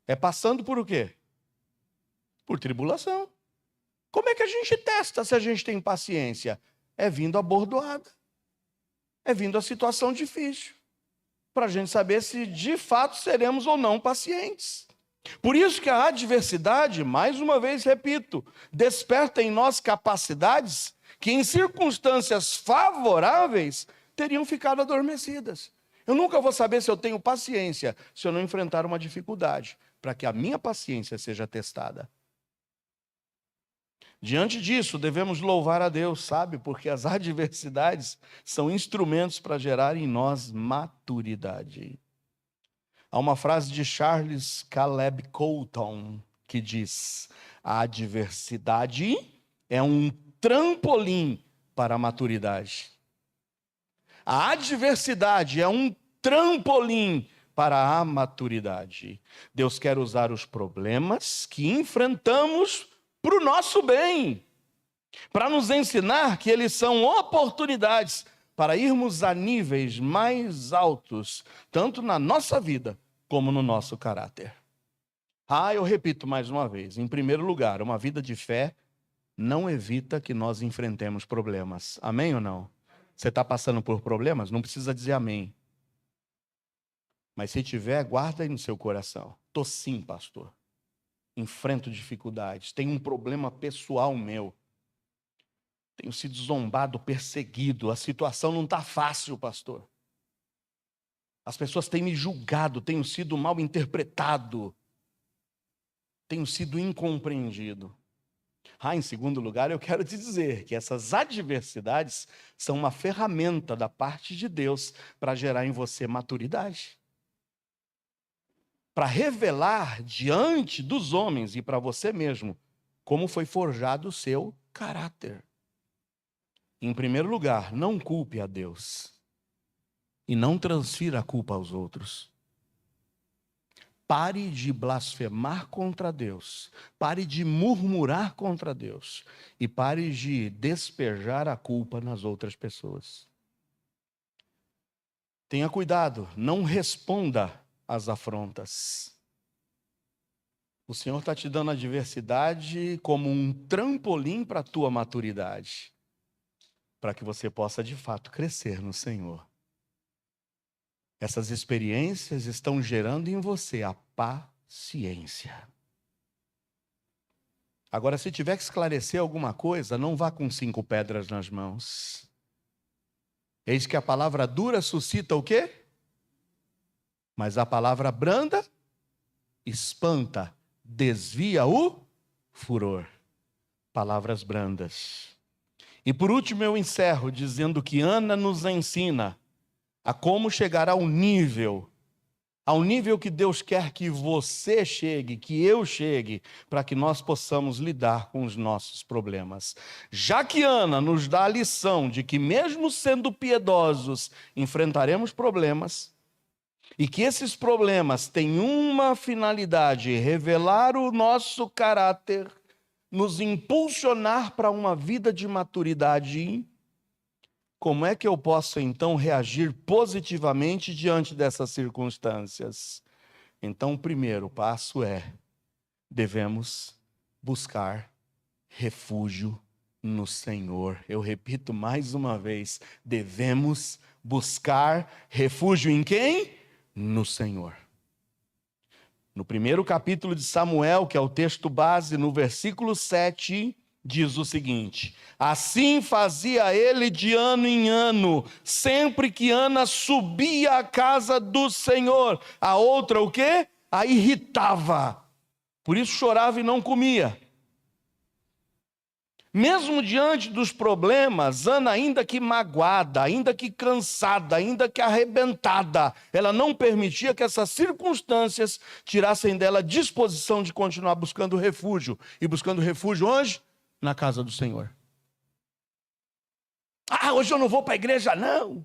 É passando por o quê? Por tribulação. Como é que a gente testa se a gente tem paciência? É vindo a bordoada. É vindo a situação difícil. Para a gente saber se de fato seremos ou não pacientes. Por isso que a adversidade, mais uma vez repito, desperta em nós capacidades que em circunstâncias favoráveis teriam ficado adormecidas. Eu nunca vou saber se eu tenho paciência se eu não enfrentar uma dificuldade, para que a minha paciência seja testada. Diante disso, devemos louvar a Deus, sabe? Porque as adversidades são instrumentos para gerar em nós maturidade. Há uma frase de Charles Caleb Colton que diz: a adversidade é um trampolim para a maturidade. A adversidade é um trampolim para a maturidade. Deus quer usar os problemas que enfrentamos para o nosso bem, para nos ensinar que eles são oportunidades para irmos a níveis mais altos, tanto na nossa vida como no nosso caráter. Eu repito mais uma vez, em primeiro lugar, uma vida de fé não evita que nós enfrentemos problemas. Amém ou não? Você está passando por problemas? Não precisa dizer amém. Mas se tiver, guarda aí no seu coração. Tô sim, pastor. enfrento dificuldades, tenho um problema pessoal meu, tenho sido zombado, perseguido, a situação não está fácil, pastor. As pessoas têm me julgado, tenho sido mal interpretado, tenho sido incompreendido. Em segundo lugar, eu quero te dizer que essas adversidades são uma ferramenta da parte de Deus para gerar em você maturidade. Para revelar diante dos homens e para você mesmo como foi forjado o seu caráter. Em primeiro lugar, não culpe a Deus e não transfira a culpa aos outros. Pare de blasfemar contra Deus, pare de murmurar contra Deus e pare de despejar a culpa nas outras pessoas. Tenha cuidado, não responda às afrontas. O Senhor está te dando a adversidade como um trampolim para a tua maturidade, para que você possa de fato crescer no Senhor. Essas experiências estão gerando em você a paciência. Agora, se tiver que esclarecer alguma coisa, não vá com 5 pedras nas mãos. Eis que a palavra dura suscita o quê? Mas a palavra branda espanta, desvia o furor. Palavras brandas. E por último eu encerro dizendo que Ana nos ensina a como chegar ao nível que Deus quer que você chegue, que eu chegue, para que nós possamos lidar com os nossos problemas. Já que Ana nos dá a lição de que mesmo sendo piedosos, enfrentaremos problemas, e que esses problemas têm uma finalidade, revelar o nosso caráter, nos impulsionar para uma vida de maturidade. Como é que eu posso, então, reagir positivamente diante dessas circunstâncias? Então, o primeiro passo é: devemos buscar refúgio no Senhor. Eu repito mais uma vez: devemos buscar refúgio em quem? No Senhor. No primeiro capítulo de Samuel, que é o texto base, no versículo 7... diz o seguinte: assim fazia ele de ano em ano, sempre que Ana subia à casa do Senhor. A outra o quê? A irritava. Por isso chorava e não comia. Mesmo diante dos problemas, Ana, ainda que magoada, ainda que cansada, ainda que arrebentada, ela não permitia que essas circunstâncias tirassem dela a disposição de continuar buscando refúgio. E buscando refúgio onde? Na casa do Senhor. Hoje eu não vou para a igreja não.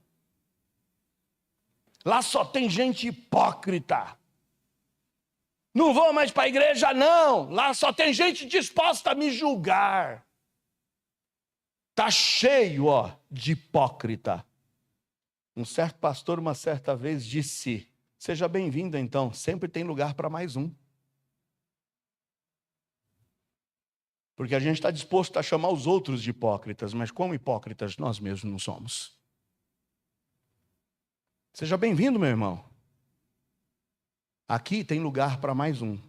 Lá só tem gente hipócrita. Não vou mais para a igreja não. Lá só tem gente disposta a me julgar. Está cheio, de hipócrita. Um certo pastor uma certa vez disse: seja bem-vindo então, sempre tem lugar para mais um. Porque a gente está disposto a chamar os outros de hipócritas, mas como hipócritas nós mesmos não somos. Seja bem-vindo, meu irmão. Aqui tem lugar para mais um.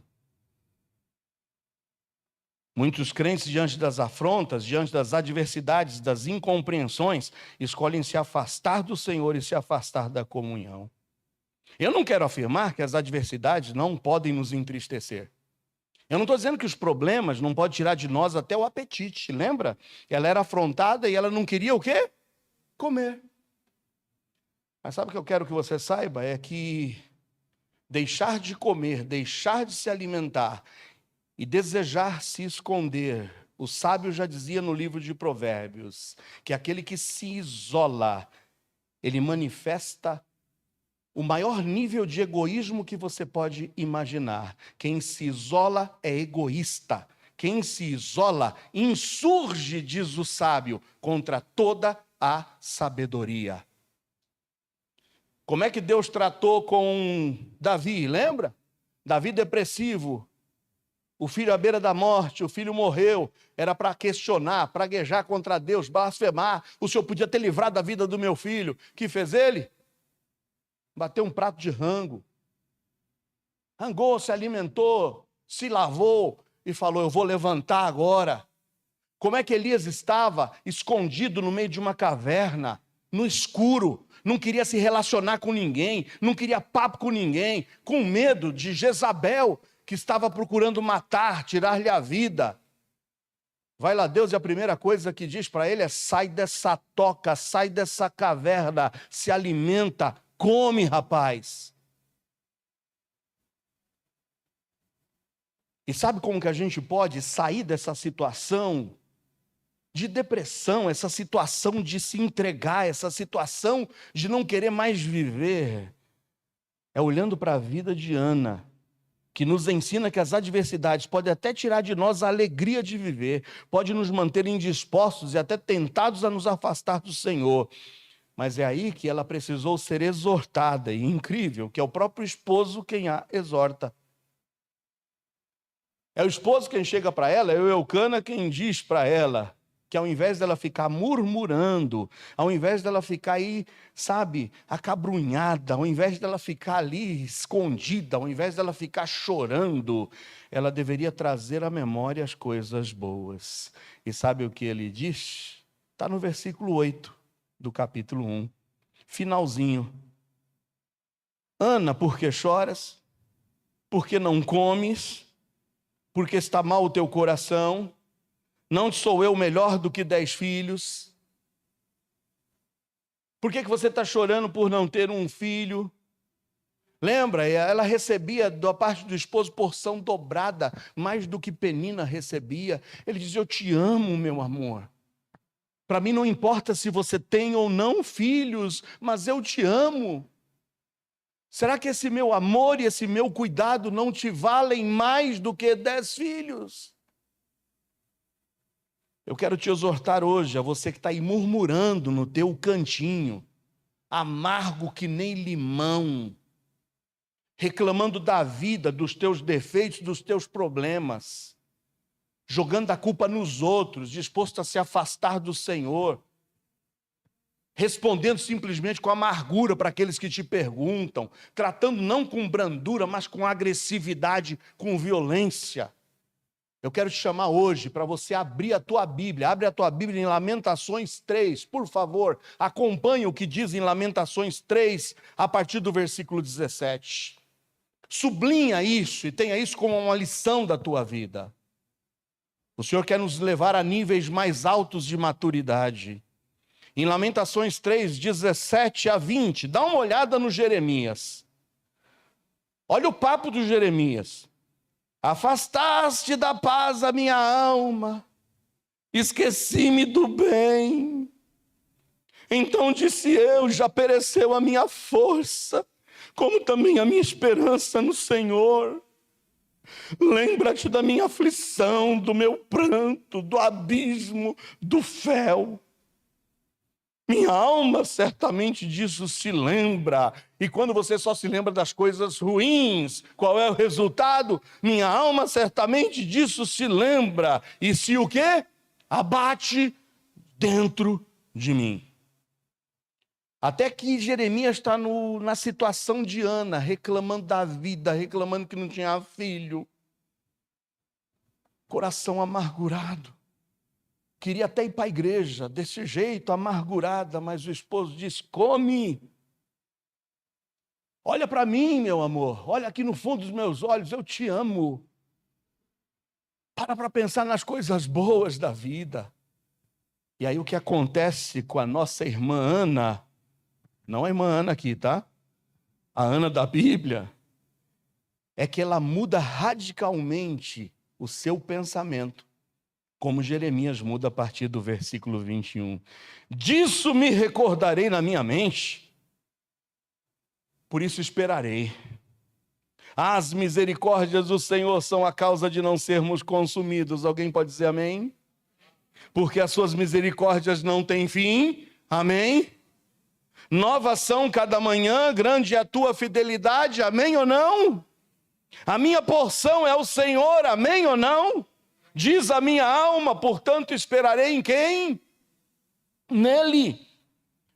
Muitos crentes, diante das afrontas, diante das adversidades, das incompreensões, escolhem se afastar do Senhor e se afastar da comunhão. Eu não quero afirmar que as adversidades não podem nos entristecer. Eu não estou dizendo que os problemas não podem tirar de nós até o apetite. Lembra? Ela era afrontada e ela não queria o quê? Comer. Mas sabe o que eu quero que você saiba? É que deixar de comer, deixar de se alimentar e desejar se esconder. O sábio já dizia no livro de Provérbios que aquele que se isola, ele manifesta o maior nível de egoísmo que você pode imaginar. Quem se isola é egoísta. Quem se isola insurge, diz o sábio, contra toda a sabedoria. Como é que Deus tratou com Davi, lembra? Davi depressivo, o filho à beira da morte, o filho morreu, era para questionar, praguejar contra Deus, blasfemar. O Senhor podia ter livrado a vida do meu filho. O que fez ele? Bateu um prato de rango. Rangou, se alimentou, se lavou e falou: eu vou levantar agora. Como é que Elias estava escondido no meio de uma caverna, no escuro, não queria se relacionar com ninguém, não queria papo com ninguém, com medo de Jezabel, que estava procurando matar, tirar-lhe a vida. Vai lá Deus, e a primeira coisa que diz para ele é: sai dessa toca, sai dessa caverna, se alimenta, come, rapaz. E sabe como que a gente pode sair dessa situação de depressão, essa situação de se entregar, essa situação de não querer mais viver? É olhando para a vida de Ana, que nos ensina que as adversidades podem até tirar de nós a alegria de viver, pode nos manter indispostos e até tentados a nos afastar do Senhor. Mas é aí que ela precisou ser exortada, e incrível, que é o próprio esposo quem a exorta. É o esposo quem chega para ela, é o Eucana quem diz para ela que ao invés dela ficar murmurando, ao invés dela ficar aí, sabe, acabrunhada, ao invés dela ficar ali escondida, ao invés dela ficar chorando, ela deveria trazer à memória as coisas boas. E sabe o que ele diz? Está no versículo 8 do capítulo 1, finalzinho. Ana, por que choras? Por que não comes? Porque está mal o teu coração? Não sou eu melhor do que 10 filhos? Por que você está chorando por não ter um filho? Lembra, ela recebia da parte do esposo porção dobrada, mais do que Penina recebia. Ele dizia: eu te amo, meu amor. Para mim não importa se você tem ou não filhos, mas eu te amo. Será que esse meu amor e esse meu cuidado não te valem mais do que 10 filhos? Eu quero te exortar hoje, a você que está aí murmurando no teu cantinho, amargo que nem limão, reclamando da vida, dos teus defeitos, dos teus problemas, jogando a culpa nos outros, disposto a se afastar do Senhor, respondendo simplesmente com amargura para aqueles que te perguntam, tratando não com brandura, mas com agressividade, com violência. Eu quero te chamar hoje para você abrir a tua Bíblia. Abre a tua Bíblia em Lamentações 3, por favor. Acompanhe o que diz em Lamentações 3, a partir do versículo 17. Sublinha isso e tenha isso como uma lição da tua vida. O Senhor quer nos levar a níveis mais altos de maturidade. Em Lamentações 3, 17 a 20, dá uma olhada no Jeremias. Olha o papo do Jeremias. Afastaste da paz a minha alma, esqueci-me do bem. Então disse eu: já pereceu a minha força, como também a minha esperança no Senhor. Lembra-te da minha aflição, do meu pranto, do abismo, do fel. Minha alma certamente disso se lembra. E quando você só se lembra das coisas ruins, qual é o resultado? Minha alma certamente disso se lembra. E se o quê? Abate dentro de mim. Até que Jeremias está na situação de Ana, reclamando da vida, reclamando que não tinha filho. Coração amargurado. Queria até ir para a igreja, desse jeito, amargurada, mas o esposo diz: come. Olha para mim, meu amor, olha aqui no fundo dos meus olhos, eu te amo. Para pensar nas coisas boas da vida. E aí o que acontece com a nossa irmã Ana, não a irmã Ana aqui, tá? A Ana da Bíblia, é que ela muda radicalmente o seu pensamento. Como Jeremias muda a partir do versículo 21. Disso me recordarei na minha mente, por isso esperarei. As misericórdias do Senhor são a causa de não sermos consumidos. Alguém pode dizer amém? Porque as suas misericórdias não têm fim. Amém? Novas são cada manhã, grande é a tua fidelidade. Amém ou não? A minha porção é o Senhor. Amém ou não? Diz a minha alma, portanto esperarei em quem? Nele.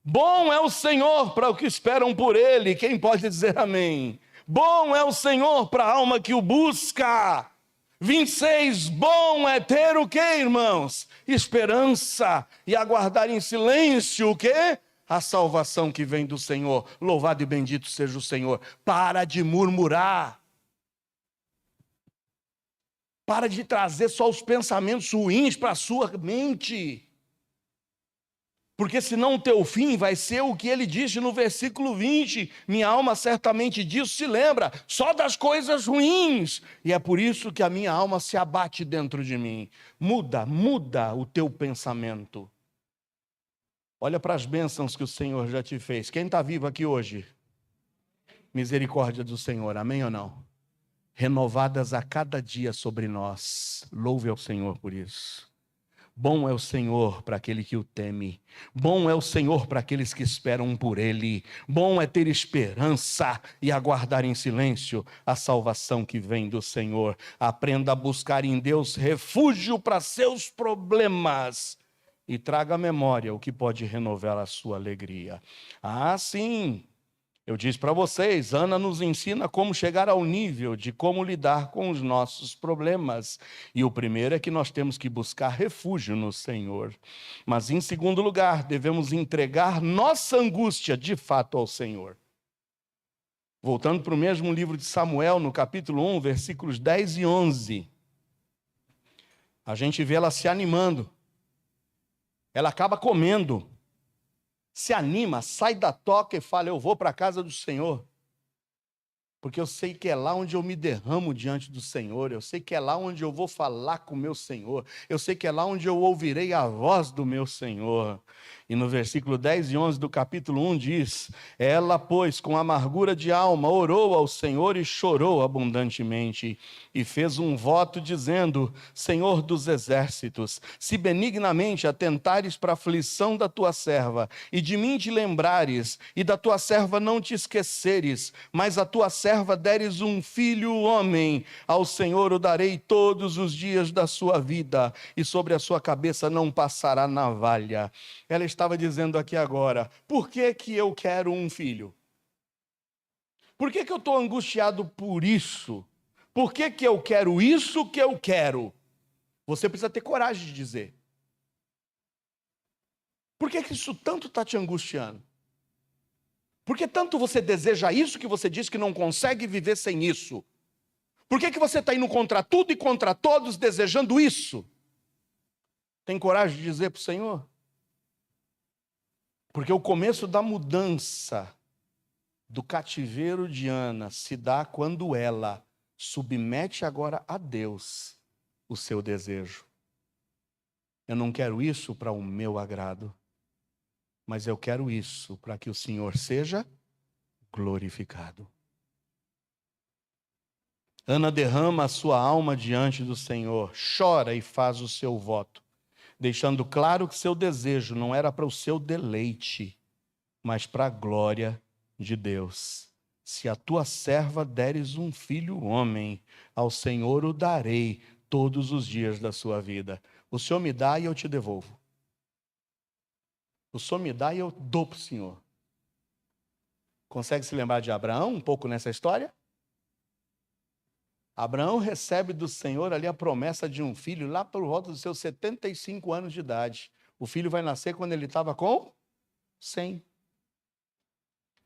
Bom é o Senhor para os que esperam por Ele. Quem pode dizer amém? Bom é o Senhor para a alma que o busca. 26, bom é ter o quê, irmãos? Esperança, e aguardar em silêncio o quê? A salvação que vem do Senhor. Louvado e bendito seja o Senhor. Para de murmurar. Para de trazer só os pensamentos ruins para a sua mente. Porque senão o teu fim vai ser o que ele disse no versículo 20. Minha alma certamente disso se lembra, só das coisas ruins. E é por isso que a minha alma se abate dentro de mim. Muda o teu pensamento. Olha para as bênçãos que o Senhor já te fez. Quem está vivo aqui hoje? Misericórdia do Senhor, amém ou não? Renovadas a cada dia sobre nós. Louve ao Senhor por isso. Bom é o Senhor para aquele que o teme. Bom é o Senhor para aqueles que esperam por Ele. Bom é ter esperança e aguardar em silêncio a salvação que vem do Senhor. Aprenda a buscar em Deus refúgio para seus problemas. E traga à memória o que pode renovar a sua alegria. Ah, sim! Eu disse para vocês, Ana nos ensina como chegar ao nível de como lidar com os nossos problemas. E o primeiro é que nós temos que buscar refúgio no Senhor. Mas em segundo lugar, devemos entregar nossa angústia de fato ao Senhor. Voltando para o mesmo livro de Samuel, no capítulo 1, versículos 10 e 11. A gente vê ela se animando. Ela acaba comendo. Se anima, sai da toca e fala, eu vou para a casa do Senhor. Porque eu sei que é lá onde eu me derramo diante do Senhor. Eu sei que é lá onde eu vou falar com o meu Senhor. Eu sei que é lá onde eu ouvirei a voz do meu Senhor. E no versículo 10 e 11 do capítulo 1 diz, ela, pois, com amargura de alma, orou ao Senhor e chorou abundantemente. E fez um voto dizendo, Senhor dos exércitos, se benignamente atentares para a aflição da tua serva, e de mim te lembrares, e da tua serva não te esqueceres, mas a tua serva deres um filho homem, ao Senhor o darei todos os dias da sua vida, e sobre a sua cabeça não passará navalha. Ela estava dizendo aqui agora, por que que eu quero um filho? Por que que eu estou angustiado por isso? Por que que eu quero isso que eu quero? Você precisa ter coragem de dizer. Por que que isso tanto está te angustiando? Por que tanto você deseja isso que você diz que não consegue viver sem isso? Por que que você está indo contra tudo e contra todos desejando isso? Tem coragem de dizer para o Senhor? Porque o começo da mudança do cativeiro de Ana se dá quando ela submete agora a Deus o seu desejo. Eu não quero isso para o meu agrado, mas eu quero isso para que o Senhor seja glorificado. Ana derrama a sua alma diante do Senhor, chora e faz o seu voto, deixando claro que seu desejo não era para o seu deleite, mas para a glória de Deus. Se a tua serva deres um filho homem, ao Senhor o darei todos os dias da sua vida. O Senhor me dá e eu te devolvo. O Senhor me dá e eu dou para o Senhor. Consegue se lembrar de Abraão um pouco nessa história? Abraão recebe do Senhor ali a promessa de um filho lá por volta dos seus 75 anos de idade. O filho vai nascer quando ele estava com 100.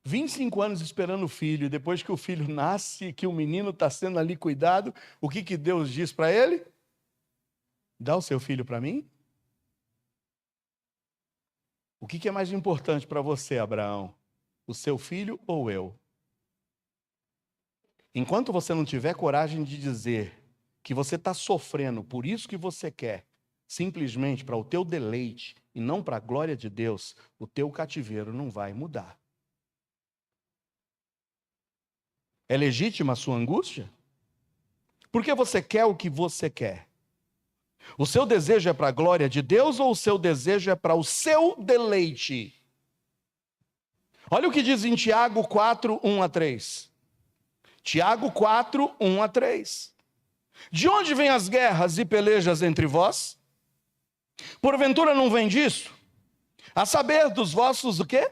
25 anos esperando o filho, e depois que o filho nasce, que o menino está sendo ali cuidado, o que que Deus diz para ele? Dá o seu filho para mim? O que que é mais importante para você, Abraão? O seu filho ou eu? Enquanto você não tiver coragem de dizer que você está sofrendo por isso que você quer, simplesmente para o teu deleite e não para a glória de Deus, o teu cativeiro não vai mudar. É legítima a sua angústia? Por que você quer o que você quer? O seu desejo é para a glória de Deus ou o seu desejo é para o seu deleite? Olha o que diz em Tiago 4, 1 a 3. Tiago 4, 1 a 3. De onde vêm as guerras e pelejas entre vós? Porventura não vem disso? A saber dos vossos o quê?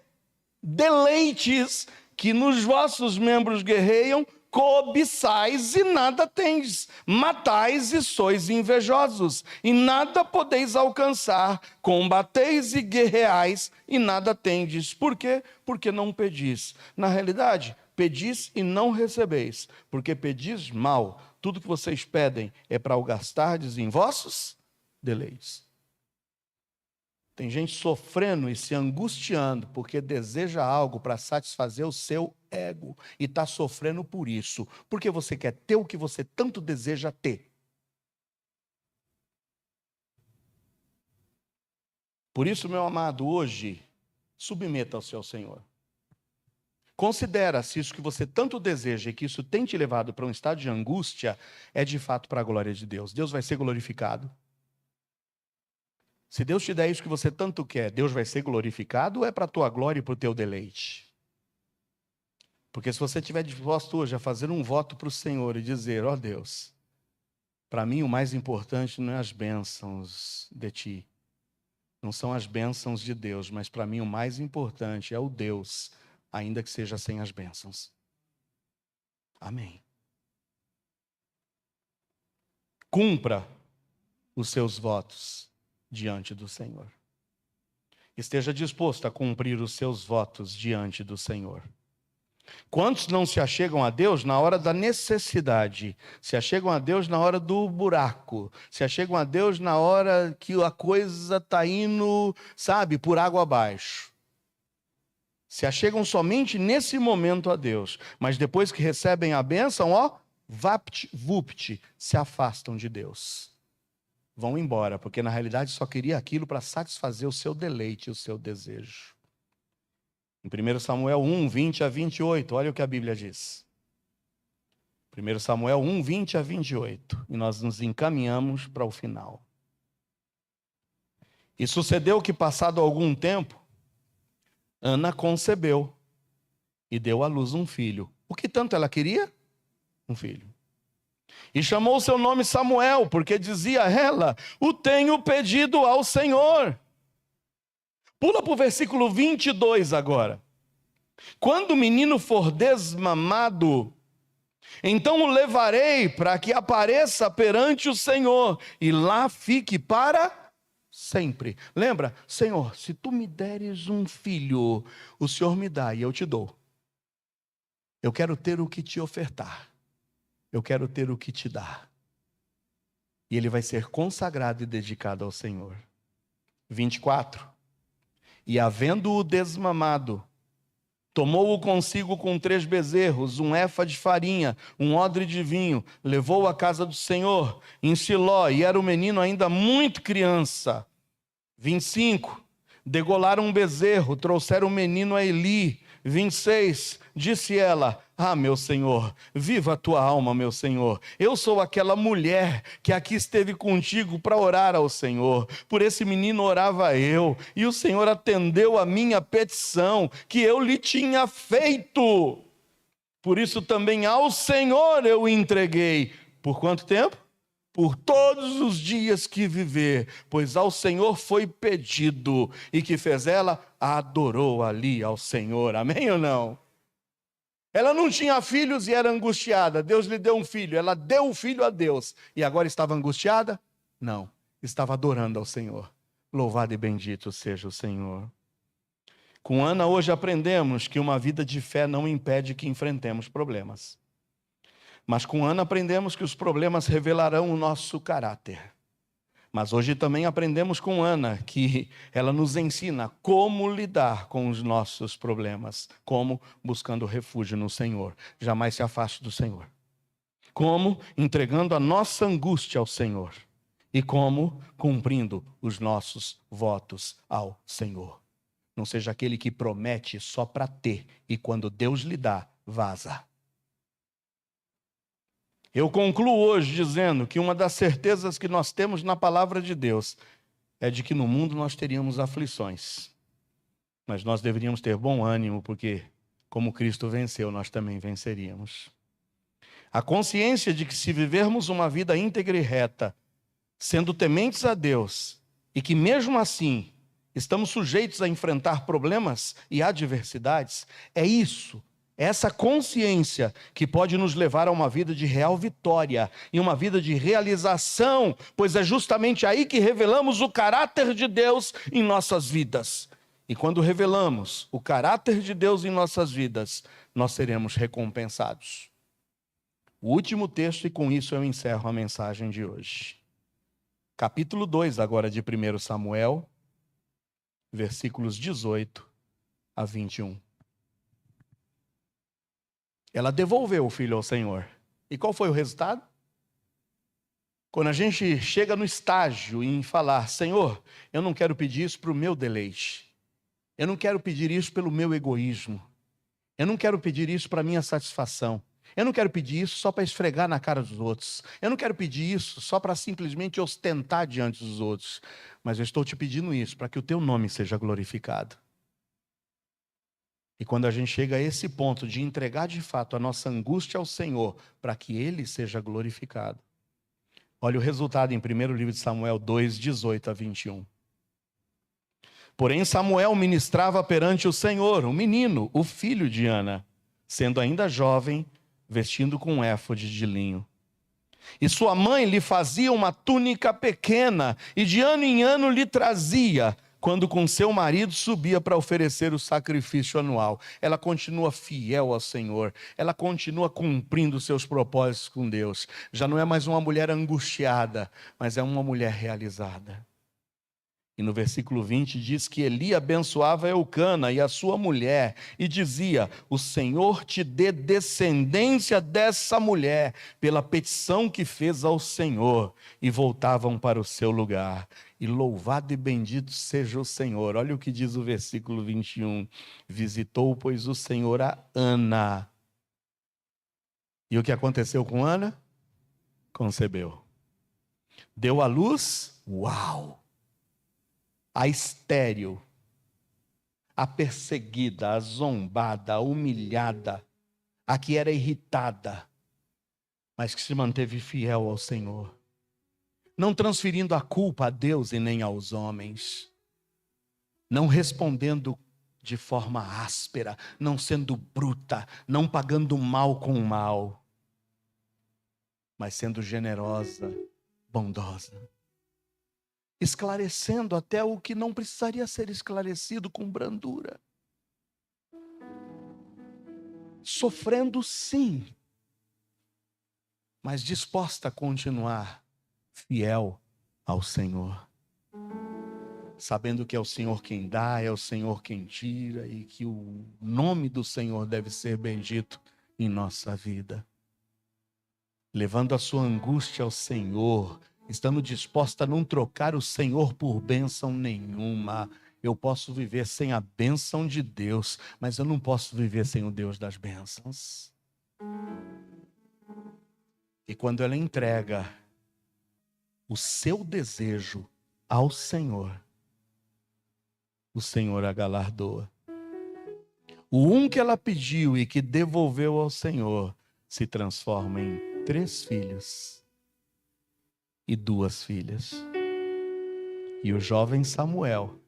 Deleites que nos vossos membros guerreiam cobiçais e nada tendes, matais e sois invejosos, e nada podeis alcançar, combateis e guerreais e nada tendes. Por quê? Porque não pedis. Na realidade, pedis e não recebeis, porque pedis mal. Tudo que vocês pedem é para o gastardes em vossos deleites. Tem gente sofrendo e se angustiando porque deseja algo para satisfazer o seu ego e está sofrendo por isso, porque você quer ter o que você tanto deseja ter. Por isso, meu amado, hoje, submeta-se ao Senhor. Considera se isso que você tanto deseja e que isso tem te levado para um estado de angústia é de fato para a glória de Deus. Deus vai ser glorificado. Se Deus te der isso que você tanto quer, Deus vai ser glorificado ou é para a tua glória e para o teu deleite? Porque se você estiver disposto hoje a fazer um voto para o Senhor e dizer, ó Deus, para mim o mais importante não é as bênçãos de Ti, não são as bênçãos de Deus, mas para mim o mais importante é o Deus, ainda que seja sem as bênçãos. Amém. Cumpra os seus votos diante do Senhor. Esteja disposto a cumprir os seus votos diante do Senhor. Quantos não se achegam a Deus na hora da necessidade? Se achegam a Deus na hora do buraco? Se achegam a Deus na hora que a coisa está indo, sabe, por água abaixo? Se achegam somente nesse momento a Deus, mas depois que recebem a bênção, ó, vapt-vupt, se afastam de Deus. Vão embora, porque na realidade só queria aquilo para satisfazer o seu deleite, o seu desejo. Em 1 Samuel 1, 20 a 28, olha o que a Bíblia diz. 1 Samuel 1, 20 a 28, e nós nos encaminhamos para o final. E sucedeu que, passado algum tempo, Ana concebeu e deu à luz um filho. O que tanto ela queria? Um filho. E chamou o seu nome Samuel, porque dizia ela, o tenho pedido ao Senhor. Pula para o versículo 22 agora. Quando o menino for desmamado, então o levarei para que apareça perante o Senhor, e lá fique para sempre. Lembra? Senhor, se tu me deres um filho, o Senhor me dá e eu te dou. Eu quero ter o que te ofertar. Eu quero ter o que te dar. E ele vai ser consagrado e dedicado ao Senhor. 24. E havendo-o desmamado, tomou-o consigo com 3 bezerros, um efa de farinha, um odre de vinho, levou-o à casa do Senhor, em Siló, e era o menino ainda muito criança. 25. Degolaram um bezerro, trouxeram o menino a Eli. 26. Disse ela, meu Senhor, viva a tua alma, meu Senhor. Eu sou aquela mulher que aqui esteve contigo para orar ao Senhor. Por esse menino orava eu, e o Senhor atendeu a minha petição, que eu lhe tinha feito. Por isso também ao Senhor eu o entreguei. Por quanto tempo? Por todos os dias que viver, pois ao Senhor foi pedido. E que fez ela? Adorou ali ao Senhor. Amém ou não? Ela não tinha filhos e era angustiada. Deus lhe deu um filho. Ela deu o filho a Deus. E agora estava angustiada? Não. Estava adorando ao Senhor. Louvado e bendito seja o Senhor. Com Ana hoje aprendemos que uma vida de fé não impede que enfrentemos problemas. Mas com Ana aprendemos que os problemas revelarão o nosso caráter. Mas hoje também aprendemos com Ana que ela nos ensina como lidar com os nossos problemas. Como? Buscando refúgio no Senhor. Jamais se afaste do Senhor. Como? Entregando a nossa angústia ao Senhor. E como? Cumprindo os nossos votos ao Senhor. Não seja aquele que promete só para ter e quando Deus lhe dá, vaza. Eu concluo hoje dizendo que uma das certezas que nós temos na palavra de Deus é de que no mundo nós teríamos aflições. Mas nós deveríamos ter bom ânimo, porque como Cristo venceu, nós também venceríamos. A consciência de que se vivermos uma vida íntegra e reta, sendo tementes a Deus, e que mesmo assim estamos sujeitos a enfrentar problemas e adversidades, é isso Essa consciência que pode nos levar a uma vida de real vitória e uma vida de realização, pois é justamente aí que revelamos o caráter de Deus em nossas vidas. E quando revelamos o caráter de Deus em nossas vidas, nós seremos recompensados. O último texto, e com isso eu encerro a mensagem de hoje. Capítulo 2 agora de 1 Samuel, versículos 18 a 21. Ela devolveu o filho ao Senhor. E qual foi o resultado? Quando a gente chega no estágio em falar, Senhor, eu não quero pedir isso para o meu deleite. Eu não quero pedir isso pelo meu egoísmo. Eu não quero pedir isso para a minha satisfação. Eu não quero pedir isso só para esfregar na cara dos outros. Eu não quero pedir isso só para simplesmente ostentar diante dos outros. Mas eu estou te pedindo isso para que o teu nome seja glorificado. E quando a gente chega a esse ponto de entregar de fato a nossa angústia ao Senhor, para que Ele seja glorificado. Olha o resultado em 1º livro de Samuel 2, 18 a 21. Porém Samuel ministrava perante o Senhor, um menino, o filho de Ana, sendo ainda jovem, vestindo com um éfode de linho. E sua mãe lhe fazia uma túnica pequena, e de ano em ano lhe trazia, quando com seu marido subia para oferecer o sacrifício anual. Ela continua fiel ao Senhor, ela continua cumprindo seus propósitos com Deus. Já não é mais uma mulher angustiada, mas é uma mulher realizada. E no versículo 20 diz que Eli abençoava Eucana e a sua mulher e dizia, o Senhor te dê descendência dessa mulher pela petição que fez ao Senhor. E voltavam para o seu lugar. E louvado e bendito seja o Senhor. Olha o que diz o versículo 21. Visitou, pois, o Senhor a Ana. E o que aconteceu com Ana? Concebeu. Deu à luz, uau! A estéril, a perseguida, a zombada, a humilhada, a que era irritada, mas que se manteve fiel ao Senhor, não transferindo a culpa a Deus e nem aos homens, não respondendo de forma áspera, não sendo bruta, não pagando mal com mal, mas sendo generosa, bondosa. Esclarecendo até o que não precisaria ser esclarecido com brandura. Sofrendo sim, mas disposta a continuar fiel ao Senhor. Sabendo que é o Senhor quem dá, é o Senhor quem tira e que o nome do Senhor deve ser bendito em nossa vida. Levando a sua angústia ao Senhor, estando disposta a não trocar o Senhor por bênção nenhuma. Eu posso viver sem a bênção de Deus, mas eu não posso viver sem o Deus das bênçãos. E quando ela entrega o seu desejo ao Senhor, o Senhor a galardoa. O que ela pediu e que devolveu ao Senhor se transforma em 3 filhos. E 2 filhas. E o jovem Samuel,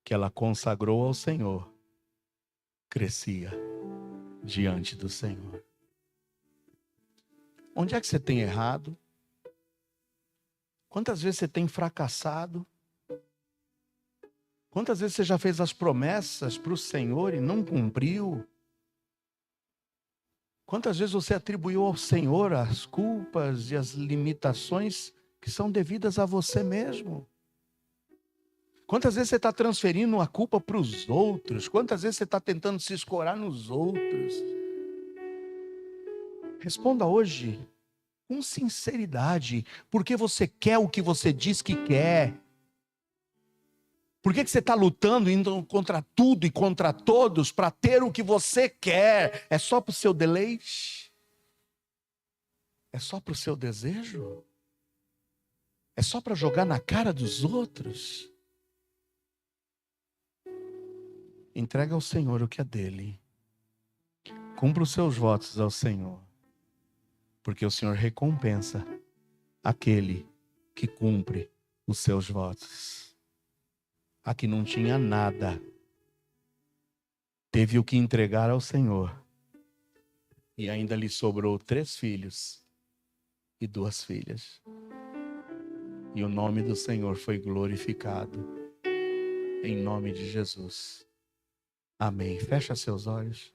que ela consagrou ao Senhor, crescia diante do Senhor. Onde é que você tem errado? Quantas vezes você tem fracassado? Quantas vezes você já fez as promessas para o Senhor e não cumpriu? Quantas vezes você atribuiu ao Senhor as culpas e as limitações que são devidas a você mesmo? Quantas vezes você está transferindo a culpa para os outros? Quantas vezes você está tentando se escorar nos outros? Responda hoje com sinceridade. Por que você quer o que você diz que quer? Por que você está lutando, indo contra tudo e contra todos para ter o que você quer? É só para o seu deleite? É só para o seu desejo? É só para jogar na cara dos outros? Entrega ao Senhor o que é dele. Cumpra os seus votos ao Senhor. Porque o Senhor recompensa aquele que cumpre os seus votos. A que não tinha nada, teve o que entregar ao Senhor E ainda lhe sobrou 3 filhos e 2 filhas. E o nome do Senhor foi glorificado. Em nome de Jesus. Amém. Fecha seus olhos.